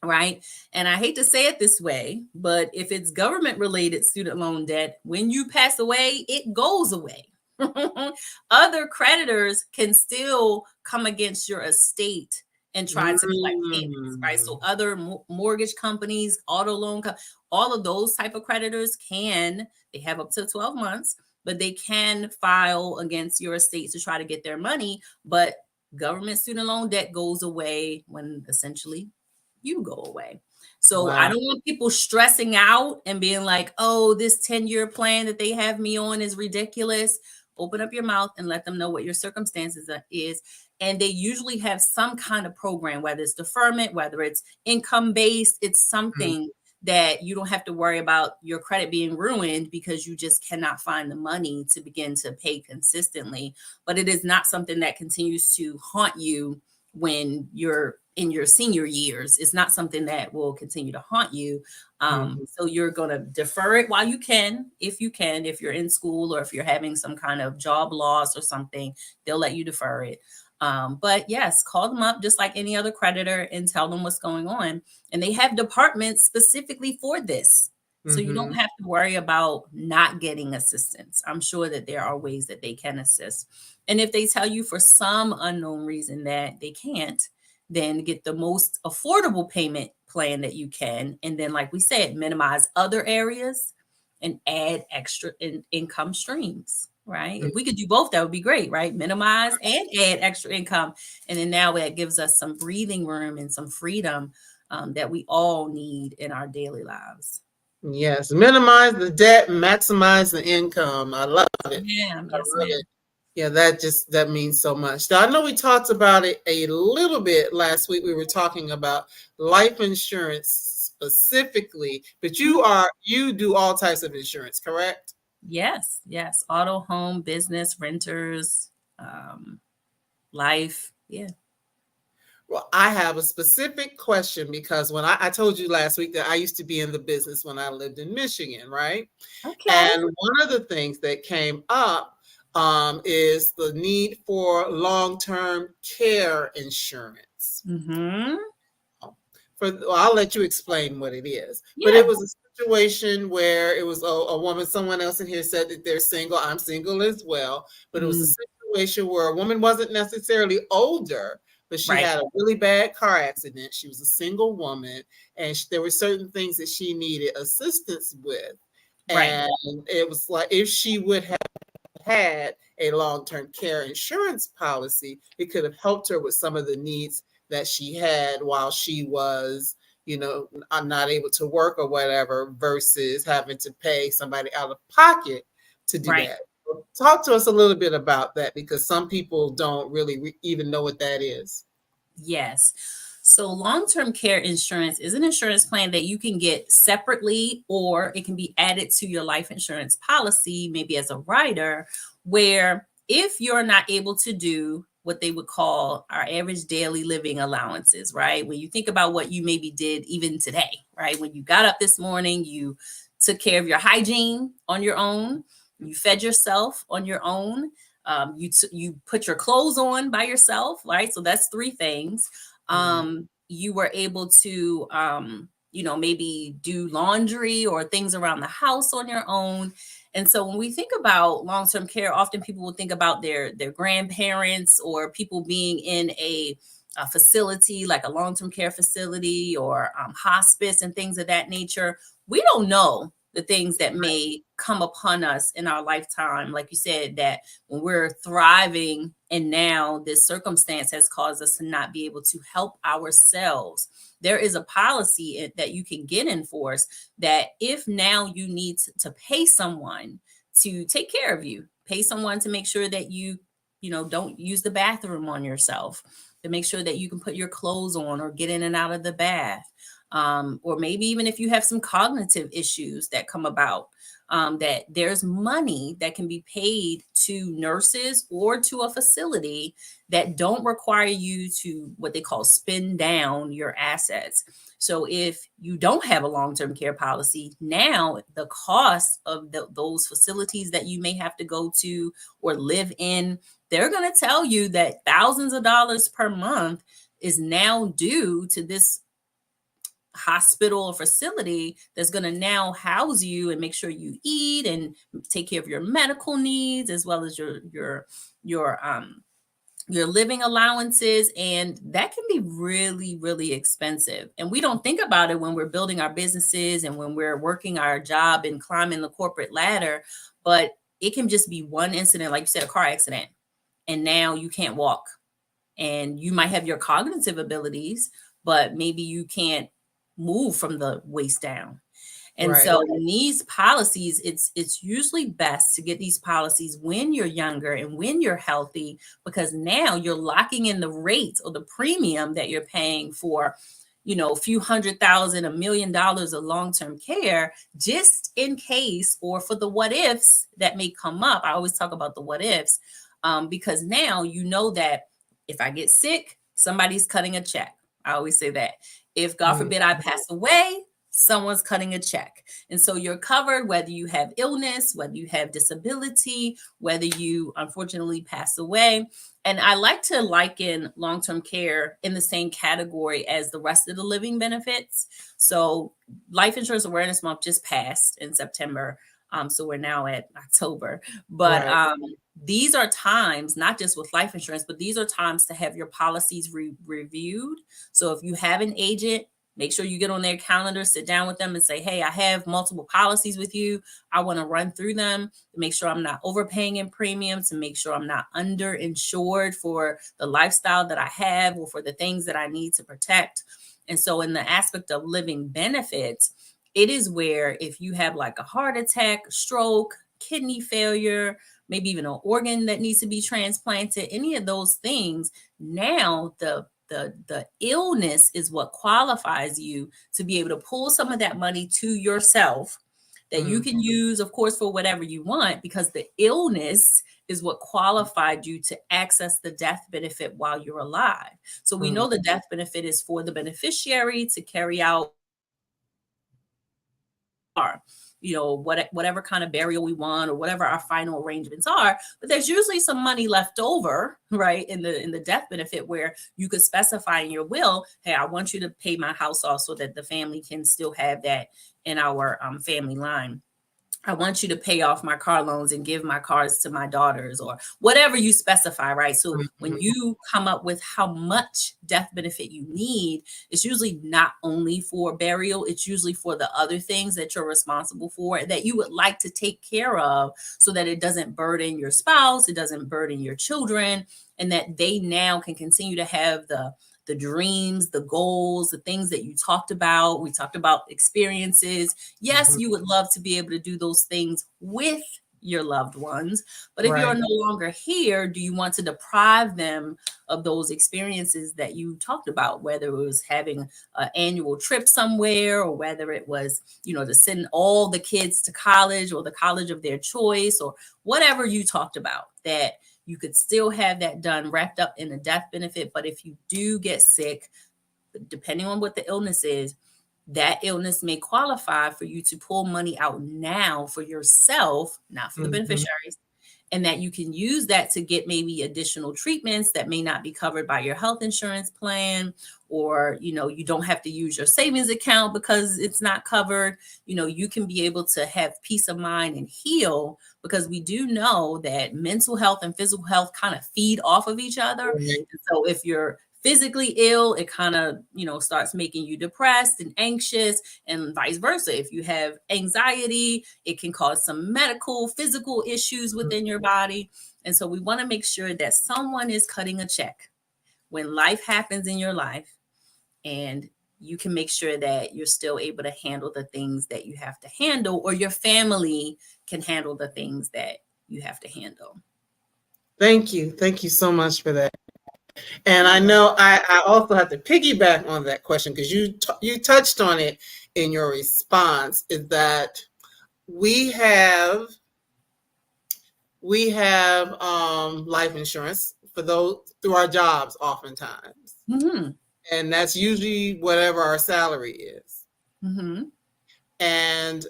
Right. And I hate to say it this way, but if it's government related student loan debt, when you pass away, it goes away. Other creditors can still come against your estate and try to collect payments, right? So other mortgage companies, auto loan, all of those type of creditors they have up to 12 months, but they can file against your estate to try to get their money. But Government student loan debt goes away when essentially you go away. So I Wow. don't want people stressing out and being like, oh, this 10-year plan that they have me on is ridiculous. Open up your mouth and let them know what your circumstances is. And they usually have some kind of program, whether it's deferment, whether it's income based, it's something that you don't have to worry about your credit being ruined because you just cannot find the money to begin to pay consistently. But it is not something that continues to haunt you when you're in your senior years. It's not something that will continue to haunt you. So you're going to defer it while you can, if you're in school or if you're having some kind of job loss or something, they'll let you defer it. But yes, call them up just like any other creditor and tell them what's going on. And they have departments specifically for this. So you don't have to worry about not getting assistance. I'm sure that there are ways that they can assist. And if they tell you for some unknown reason that they can't, then get the most affordable payment plan that you can. And then, like we said, minimize other areas and add extra income streams, right? If we could do both, that would be great, right? Minimize and add extra income. And then now that gives us some breathing room and some freedom that we all need in our daily lives. Yes, minimize the debt, maximize the income. I love it. Yeah, yes, I love ma'am. it. Yeah, that means so much. Now, I know we talked about it a little bit last week. We were talking about life insurance specifically, but you do all types of insurance, correct? Yes. Auto, home, business, renters, life. Yeah. Well, I have a specific question because when I told you last week that I used to be in the business when I lived in Michigan, right? Okay. And one of the things that came up is the need for long-term care insurance. I'll let you explain what it is. But Yeah. it was a situation where it was a woman, someone else in here said that they're single. I'm single as well. But it was a situation where a woman wasn't necessarily older, but she Right. had a really bad car accident. She was a single woman, and there were certain things that she needed assistance with. Right. And it was like if she would have had a long-term care insurance policy, it could have helped her with some of the needs that she had while she was, not able to work or whatever, versus having to pay somebody out of pocket to do Right. that. Talk to us a little bit about that, because some people don't really even know what that is. Yes. So long-term care insurance is an insurance plan that you can get separately, or it can be added to your life insurance policy, maybe as a rider, where if you're not able to do what they would call our average daily living allowances, right? When you think about what you maybe did even today, right? When you got up this morning, you took care of your hygiene on your own, you fed yourself on your own, you put your clothes on by yourself, right? So that's three things. You were able to, maybe do laundry or things around the house on your own. And so when we think about long-term care, often people will think about their grandparents or people being in a facility like a long-term care facility or hospice and things of that nature. We don't know the things that may come upon us in our lifetime. Like you said, that when we're thriving and now this circumstance has caused us to not be able to help ourselves, there is a policy that you can get in force that if now you need to pay someone to take care of you, pay someone to make sure that you don't use the bathroom on yourself, to make sure that you can put your clothes on or get in and out of the bath. Or maybe even if you have some cognitive issues that come about, that there's money that can be paid to nurses or to a facility that don't require you to what they call spend down your assets. So if you don't have a long-term care policy, now the cost of those facilities that you may have to go to or live in, they're going to tell you that thousands of dollars per month is now due to this hospital or facility that's going to now house you and make sure you eat and take care of your medical needs, as well as your living allowances. And that can be really, really expensive. And we don't think about it when we're building our businesses and when we're working our job and climbing the corporate ladder. But it can just be one incident, like you said, a car accident, and now you can't walk. and you might have your cognitive abilities, but maybe you can't move from the waist down. And Right. so in these policies, it's usually best to get these policies when you're younger and when you're healthy, because now you're locking in the rate or the premium that you're paying for, a few $100,000, $1 million of long-term care, just in case, or for the what ifs that may come up. I always talk about the what ifs, because now you know that if I get sick, somebody's cutting a check. I always say that. If God forbid I pass away, someone's cutting a check. And so you're covered whether you have illness, whether you have disability, whether you unfortunately pass away. And I like to liken long-term care in the same category as the rest of the living benefits. So Life Insurance Awareness Month just passed in September. So we're now at October. But these are times, not just with life insurance, but these are times to have your policies reviewed. So if you have an agent, make sure you get on their calendar, sit down with them and say, hey, I have multiple policies with you. I want to run through them to make sure I'm not overpaying in premiums, to make sure I'm not underinsured for the lifestyle that I have or for the things that I need to protect. And so in the aspect of living benefits, it is where if you have like a heart attack, stroke, kidney failure, maybe even an organ that needs to be transplanted, any of those things, now the illness is what qualifies you to be able to pull some of that money to yourself that you can use, of course, for whatever you want, because the illness is what qualified you to access the death benefit while you're alive. So we know the death benefit is for the beneficiary to carry out whatever kind of burial we want or whatever our final arrangements are. But there's usually some money left over, right, in the death benefit, where you could specify in your will, hey, I want you to pay my house off so that the family can still have that in our family line. I want you to pay off my car loans and give my cars to my daughters, or whatever you specify, right? So when you come up with how much death benefit you need, it's usually not only for burial, it's usually for the other things that you're responsible for that you would like to take care of, so that it doesn't burden your spouse, it doesn't burden your children, and that they now can continue to have the dreams, the goals, the things that you talked about. We talked about experiences. Yes, you would love to be able to do those things with your loved ones, but if you're no longer here, do you want to deprive them of those experiences that you talked about, whether it was having an annual trip somewhere, or whether it was, to send all the kids to college or the college of their choice, or whatever you talked about, that you could still have that done, wrapped up in a death benefit. But if you do get sick, depending on what the illness is, that illness may qualify for you to pull money out now for yourself, not for the beneficiaries, and that you can use that to get maybe additional treatments that may not be covered by your health insurance plan, or, you don't have to use your savings account because it's not covered. You can be able to have peace of mind and heal, because we do know that mental health and physical health kind of feed off of each other. And so if you're physically ill, it kind of, starts making you depressed and anxious, and vice versa. If you have anxiety, it can cause some medical, physical issues within your body. And so we want to make sure that someone is cutting a check when life happens in your life, and you can make sure that you're still able to handle the things that you have to handle, or your family can handle the things that you have to handle. Thank you. Thank you so much for that. And I know I also have to piggyback on that question, because you touched on it in your response, is that we have life insurance for those through our jobs oftentimes. And that's usually whatever our salary is. And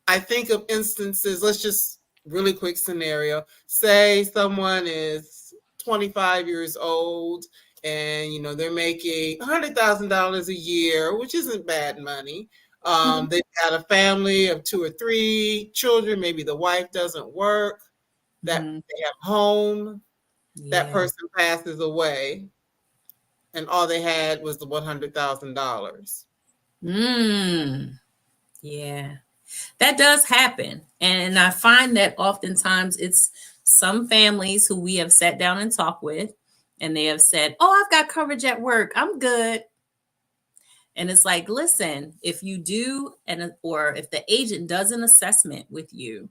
I think of instances, let's just really quick scenario. Say someone is 25 years old and, they're making $100,000 a year, which isn't bad money. They've got a family of 2 or 3 children. Maybe the wife doesn't work, that they have home, that person passes away, and all they had was the $100,000. Yeah, that does happen. And I find that oftentimes it's some families who we have sat down and talked with, and they have said, oh, I've got coverage at work, I'm good. And it's like, listen, if you do, or if the agent does an assessment with you,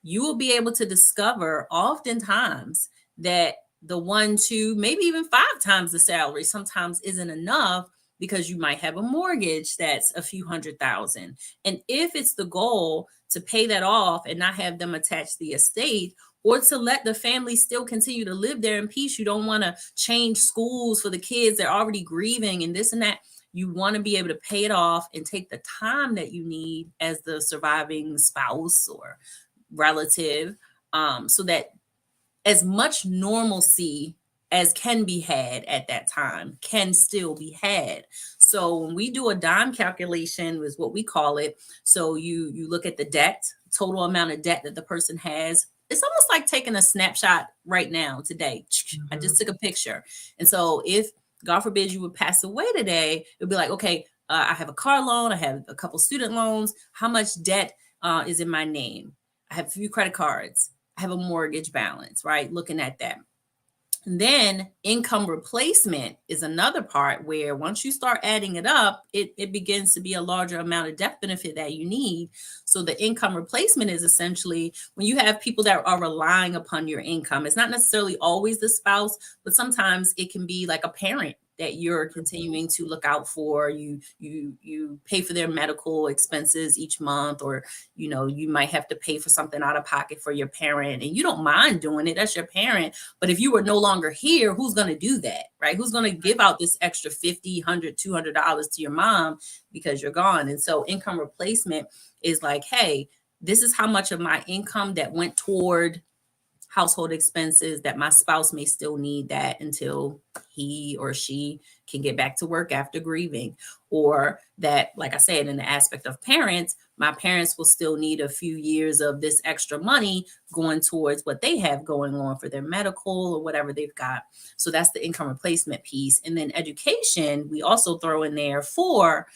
you will be able to discover oftentimes that the 1, 2, maybe even 5 times the salary sometimes isn't enough, because you might have a mortgage that's a few $100,000. And if it's the goal to pay that off and not have them attach the estate, or to let the family still continue to live there in peace, you don't want to change schools for the kids, they're already grieving and this and that. You want to be able to pay it off and take the time that you need as the surviving spouse or relative, so that as much normalcy as can be had at that time can still be had. So when we do a dime calculation, is what we call it. So you look at the debt, total amount of debt that the person has. It's almost like taking a snapshot right now today. I just took a picture. And so if, God forbid, you would pass away today, it'd be like, okay, I have a car loan, I have a couple student loans. How much debt is in my name? I have a few credit cards. I have a mortgage balance, right? Looking at that. And then income replacement is another part where once you start adding it up, it begins to be a larger amount of death benefit that you need. So the income replacement is essentially when you have people that are relying upon your income. It's not necessarily always the spouse, but sometimes it can be like a parent that you're continuing to look out for. You pay for their medical expenses each month, or you might have to pay for something out of pocket for your parent, and you don't mind doing it. That's your parent. But if you were no longer here, who's going to do that, right? Who's going to give out this extra $50, $100, $200 to your mom because you're gone? And so income replacement is like, hey, this is how much of my income that went toward household expenses that my spouse may still need that until he or she can get back to work after grieving. Or that, like I said, in the aspect of parents, my parents will still need a few years of this extra money going towards what they have going on for their medical or whatever they've got. So that's the income replacement piece. And then education, we also throw in there for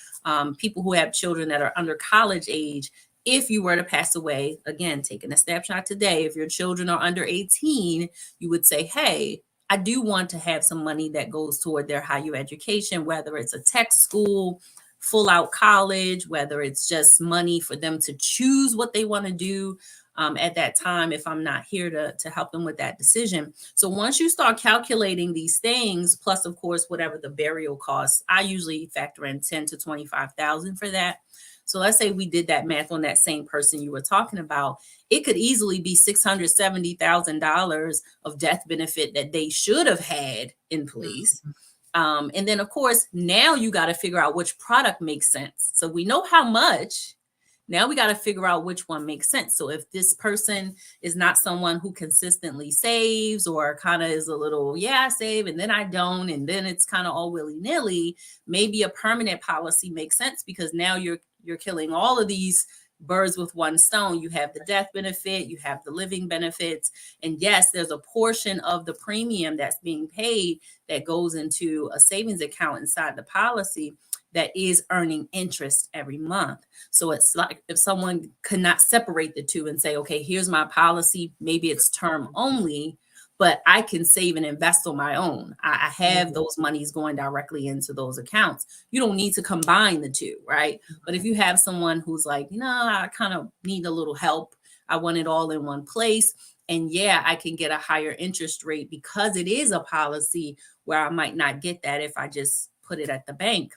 people who have children that are under college age. If you were to pass away, again, taking a snapshot today, if your children are under 18, you would say, hey, I do want to have some money that goes toward their higher education, whether it's a tech school, full out college, whether it's just money for them to choose what they want to do at that time, if I'm not here to help them with that decision. So once you start calculating these things, plus, of course, whatever the burial costs, I usually factor in $10,000 to $25,000 for that. So let's say we did that math on that same person you were talking about. It could easily be $670,000 of death benefit that they should have had in place. And then, of course, now you got to figure out which product makes sense. So we know how much. Now we got to figure out which one makes sense. So if this person is not someone who consistently saves, or kind of is a little, yeah, I save and then I don't, and then it's kind of all willy-nilly, maybe a permanent policy makes sense, because now you're killing all of these birds with one stone. You have the death benefit, you have the living benefits, and yes, there's a portion of the premium that's being paid that goes into a savings account inside the policy that is earning interest every month. So it's like if someone could not separate the two and say, okay, here's my policy, maybe it's term only, but I can save and invest on my own. I have those monies going directly into those accounts. You don't need to combine the two, right? But if you have someone who's like, I kind of need a little help, I want it all in one place, and yeah, I can get a higher interest rate because it is a policy where I might not get that if I just put it at the bank.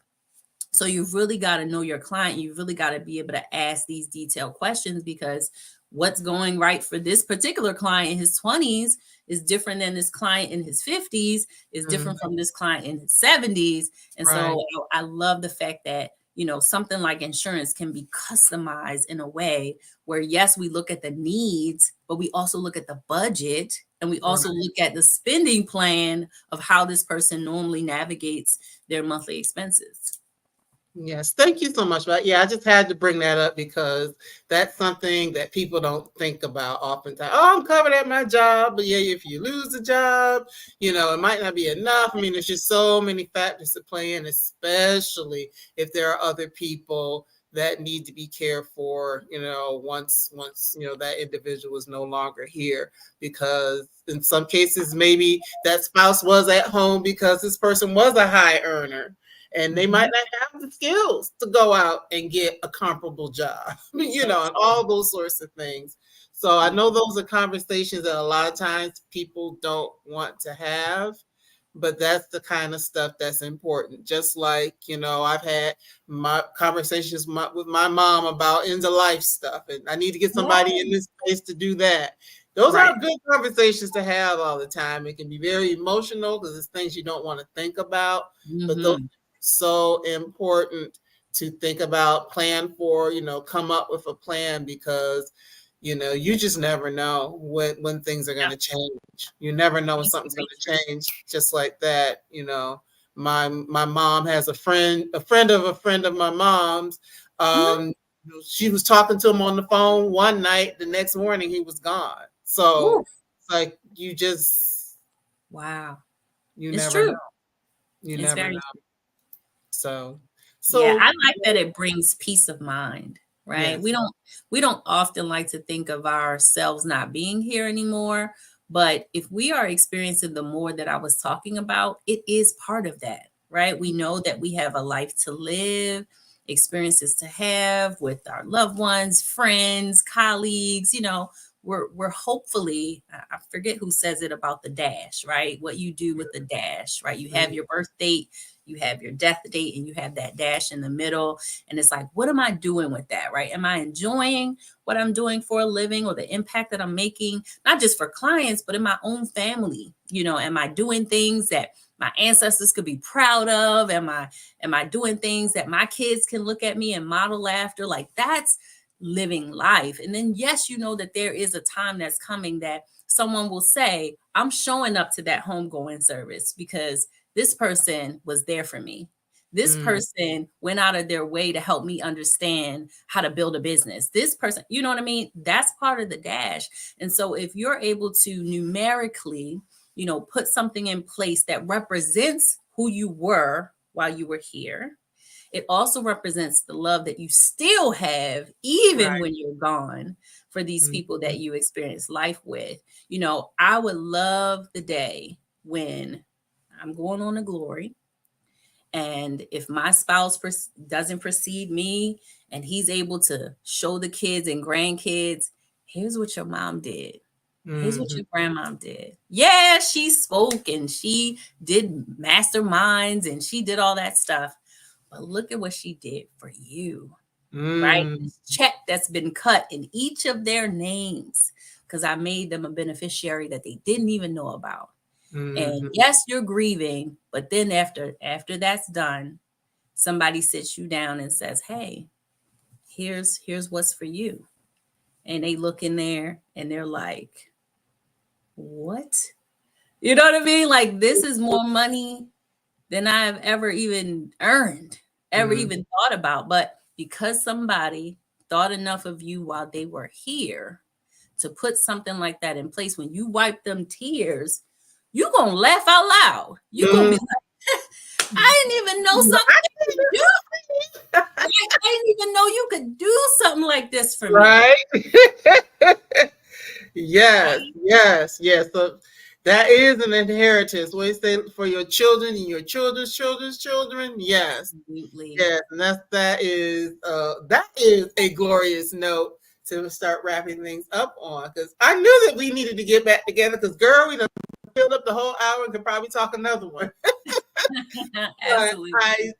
So you've really got to know your client. You've really got to be able to ask these detailed questions, because what's going right for this particular client in his 20s is different than this client in his 50s, is different from this client in his 70s. And so I love the fact that, something like insurance can be customized in a way where, yes, we look at the needs, but we also look at the budget, and we also look at the spending plan of how this person normally navigates their monthly expenses. Yes, thank you so much. But yeah, I just had to bring that up because that's something that people don't think about oftentimes. Oh, I'm covered at my job. But yeah, if you lose the job, it might not be enough. I mean, there's just so many factors to play in, especially if there are other people that need to be cared for, once, that individual is no longer here, because in some cases, maybe that spouse was at home because this person was a high earner and they might not have the skills to go out and get a comparable job, and all those sorts of things. So I know those are conversations that a lot of times people don't want to have, but that's the kind of stuff that's important. Just like, I've had my conversations with my mom about end of life stuff, and I need to get somebody in this place to do that. Those are good conversations to have all the time. It can be very emotional because it's things you don't want to think about, but those are so important to think about, plan for, come up with a plan, because you just never know when things are going to change. You never know when something's going to change just like that. My mom has a friend of a friend of my mom's. She was talking to him on the phone one night. The next morning, he was gone. So it's like you just you it's never true. know. You it's never know. True. So yeah, I like that it brings peace of mind. Right. Yes. We don't often like to think of ourselves not being here anymore. But if we are experiencing the more that I was talking about, it is part of that. Right. We know that we have a life to live, experiences to have with our loved ones, friends, colleagues. We're hopefully, I forget who says it about the dash, right? What you do with the dash, right? You have your birth date, you have your death date, and you have that dash in the middle. And it's like, what am I doing with that, right? Am I enjoying what I'm doing for a living, or the impact that I'm making, not just for clients, but in my own family? Am I doing things that my ancestors could be proud of? Am I doing things that my kids can look at me and model after? Like, that's living life. And then, yes, that there is a time that's coming that someone will say, I'm showing up to that homegoing service because this person was there for me. This person went out of their way to help me understand how to build a business. This person, you know what I mean? That's part of the dash. And so if you're able to numerically, put something in place that represents who you were while you were here, it also represents the love that you still have, even when you're gone, for these people that you experience life with. I would love the day when I'm going on to glory, and if my spouse doesn't precede me and he's able to show the kids and grandkids, here's what your mom did. Here's what your grandma did. Yeah, she spoke and she did masterminds and she did all that stuff. But look at what she did for you, right? This check that's been cut in each of their names because I made them a beneficiary that they didn't even know about. And yes, you're grieving, but then after that's done, somebody sits you down and says, hey, here's what's for you. And they look in there and they're like, what? You know what I mean? Like, this is more money than I've ever even earned, ever even thought about. But because somebody thought enough of you while they were here to put something like that in place, when you wipe them tears, you're going to laugh out loud. You're going to be like, I didn't even know something you could do. I didn't even know you could do something like this for me. Right? Yes. So that is an inheritance. What you say, for your children and your children's children's children? Yes. Absolutely. Yes. And that is a glorious note to start wrapping things up on, because I knew that we needed to get back together, because girl, we done filled up the whole hour and could probably talk another one. Absolutely.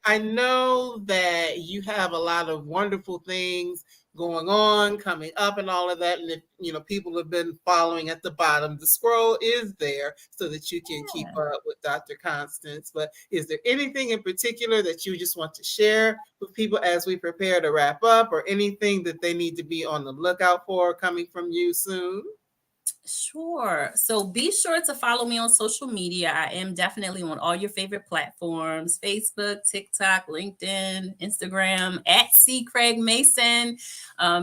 I know that you have a lot of wonderful things going on, coming up, and all of that. And if people have been following at the bottom, the scroll is there so that you can keep up with Dr. Constance. But is there anything in particular that you just want to share with people as we prepare to wrap up, or anything that they need to be on the lookout for coming from you soon? Sure. So be sure to follow me on social media. I am definitely on all your favorite platforms: Facebook, TikTok, LinkedIn, Instagram, at C. Craig-Mason.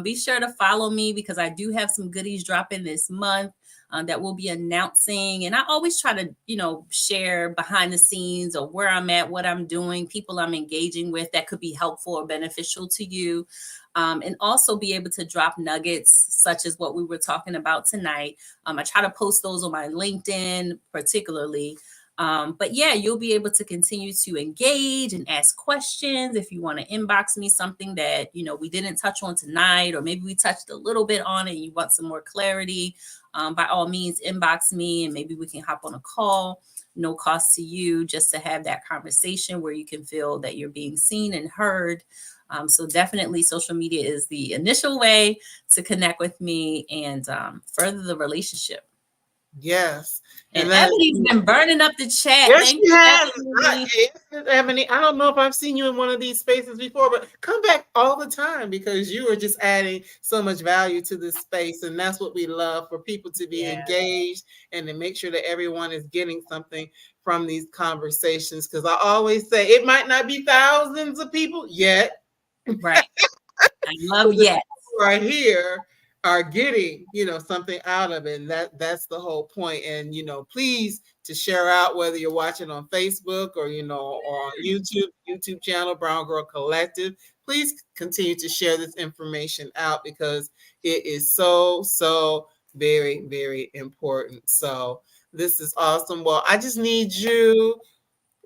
Be sure to follow me because I do have some goodies dropping this month. that we'll be announcing. And I always try to, share behind the scenes or where I'm at, what I'm doing, people I'm engaging with that could be helpful or beneficial to you. And also be able to drop nuggets such as what we were talking about tonight. I try to post those on my LinkedIn particularly. But yeah, you'll be able to continue to engage and ask questions. If you want to inbox me something that, we didn't touch on tonight, or maybe we touched a little bit on it and you want some more clarity, by all means, inbox me and maybe we can hop on a call. No cost to you, just to have that conversation where you can feel that you're being seen and heard. So definitely social media is the initial way to connect with me and further the relationship. Yes. And Ebony's been burning up the chat. Yes, Thank she you, has. Ebony, I don't know if I've seen you in one of these spaces before, but come back all the time because you are just adding so much value to this space. And that's what we love, for people to be engaged and to make sure that everyone is getting something from these conversations. Because I always say it might not be thousands of people yet. Right. I love yet. Right here are getting, something out of it. And that's the whole point. And, please to share out, whether you're watching on Facebook or, on YouTube channel, Brown Girl Collective, please continue to share this information out because it is so, so very, very important. So this is awesome. Well, I just need you.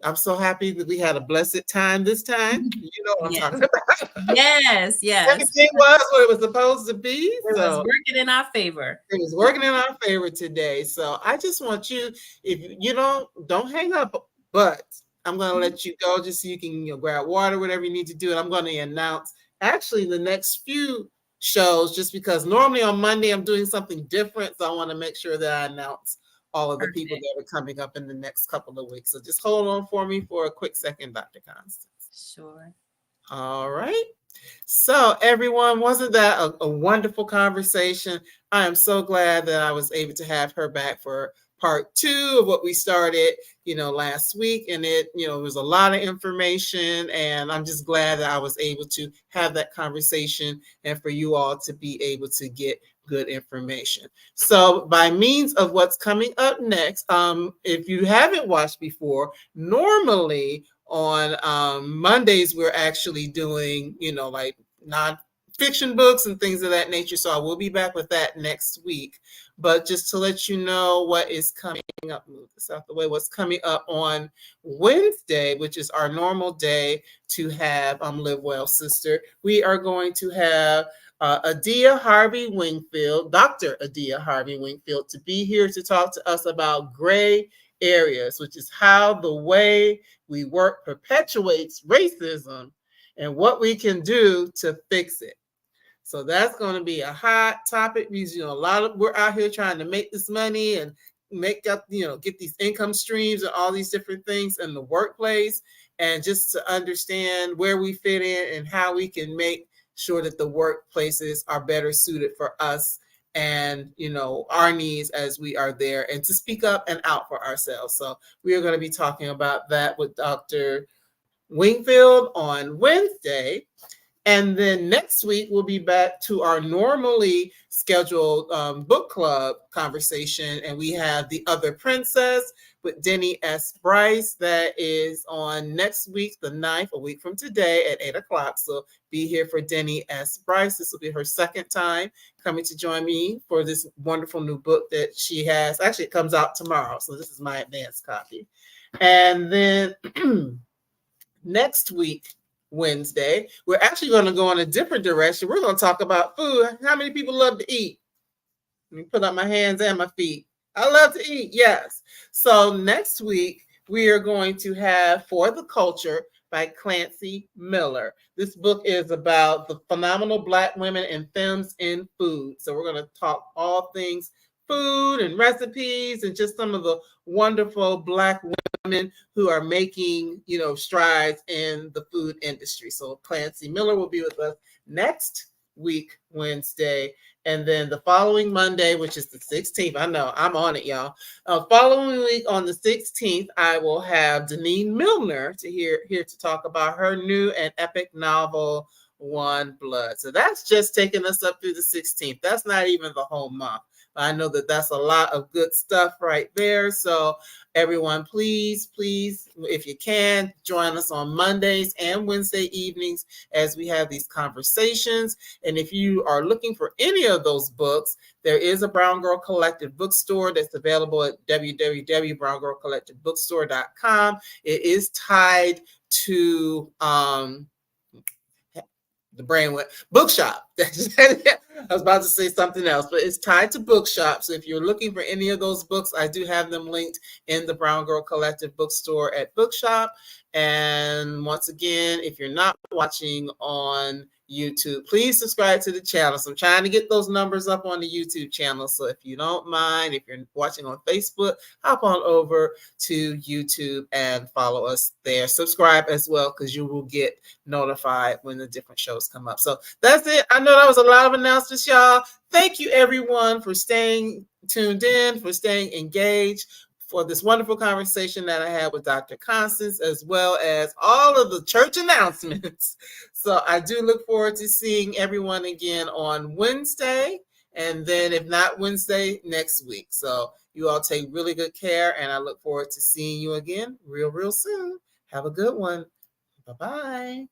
I'm so happy that we had a blessed time this time. You know what I'm talking about. Yes. Everything was what it was supposed to be. It was working in our favor. It was working in our favor today. So I just want you, if you don't hang up, but I'm going to let you go just so you can grab water, whatever you need to do. And I'm going to announce actually the next few shows, just because normally on Monday I'm doing something different. So I want to make sure that I announce all of the people that are coming up in the next couple of weeks. So just hold on for me for a quick second, Dr. Constance. Sure. All right. So everyone, wasn't that a wonderful conversation? I am so glad that I was able to have her back for part 2 of what we started, last week. And it was a lot of information, and I'm just glad that I was able to have that conversation and for you all to be able to get good information. So by means of what's coming up next, if you haven't watched before, normally on Mondays, we're actually doing, like non-fiction books and things of that nature. So I will be back with that next week. But just to let you know what is coming up, move this out the way, what's coming up on Wednesday, which is our normal day to have Live Well Sister. We are going to have Adia Harvey Wingfield, Dr. Adia Harvey Wingfield, to be here to talk to us about gray areas, which is how the way we work perpetuates racism and what we can do to fix it. So that's going to be a hot topic because, we're out here trying to make this money and make up, get these income streams and all these different things in the workplace, and just to understand where we fit in and how we can make sure that the workplaces are better suited for us and, our needs as we are there, and to speak up and out for ourselves. So we are going to be talking about that with Dr. Wingfield on Wednesday. And then next week, we'll be back to our normally scheduled book club conversation. And we have The Other Princess with Denny S. Bryce. That is on next week, the 9th, a week from today at 8 o'clock. So be here for Denny S. Bryce. This will be her second time coming to join me for this wonderful new book that she has. Actually, it comes out tomorrow. So this is my advanced copy. And then next week, Wednesday, we're actually going to go in a different direction. We're going to talk about food. How many people love to eat? Let me put up my hands and my feet. I love to eat, yes. So next week, we are going to have For the Culture by Clancy Miller. This book is about the phenomenal Black women and femmes in food. So we're going to talk all things food and recipes and just some of the wonderful Black women who are making, strides in the food industry. So Clancy Miller will be with us next week, Wednesday. And then the following Monday, which is the 16th, I know I'm on it, y'all. Following week on the 16th, I will have Deneen Milner here to talk about her new and epic novel, One Blood. So that's just taking us up through the 16th. That's not even the whole month. I know that that's a lot of good stuff right there. So everyone, please, if you can, join us on Mondays and Wednesday evenings as we have these conversations. And if you are looking for any of those books, there is a Brown Girl Collective bookstore that's available at www.browngirlcollectivebookstore.com. It is tied to the brain went bookshop. I was about to say something else, but it's tied to bookshop. So if you're looking for any of those books, I do have them linked in the Brown Girl Collective bookstore at Bookshop. And once again, if you're not watching on YouTube, please subscribe to the channel. So I'm trying to get those numbers up on the YouTube channel. So if you don't mind, if you're watching on Facebook, hop on over to YouTube and follow us there. Subscribe as well, because you will get notified when the different shows come up. So that's it. I know that was a lot of announcements, y'all. Thank you everyone for staying tuned in, for staying engaged, for this wonderful conversation that I had with Dr. Constance, as well as all of the church announcements. So I do look forward to seeing everyone again on Wednesday, and then if not Wednesday, next week. So you all take really good care, and I look forward to seeing you again real soon. Have a good one. Bye-bye.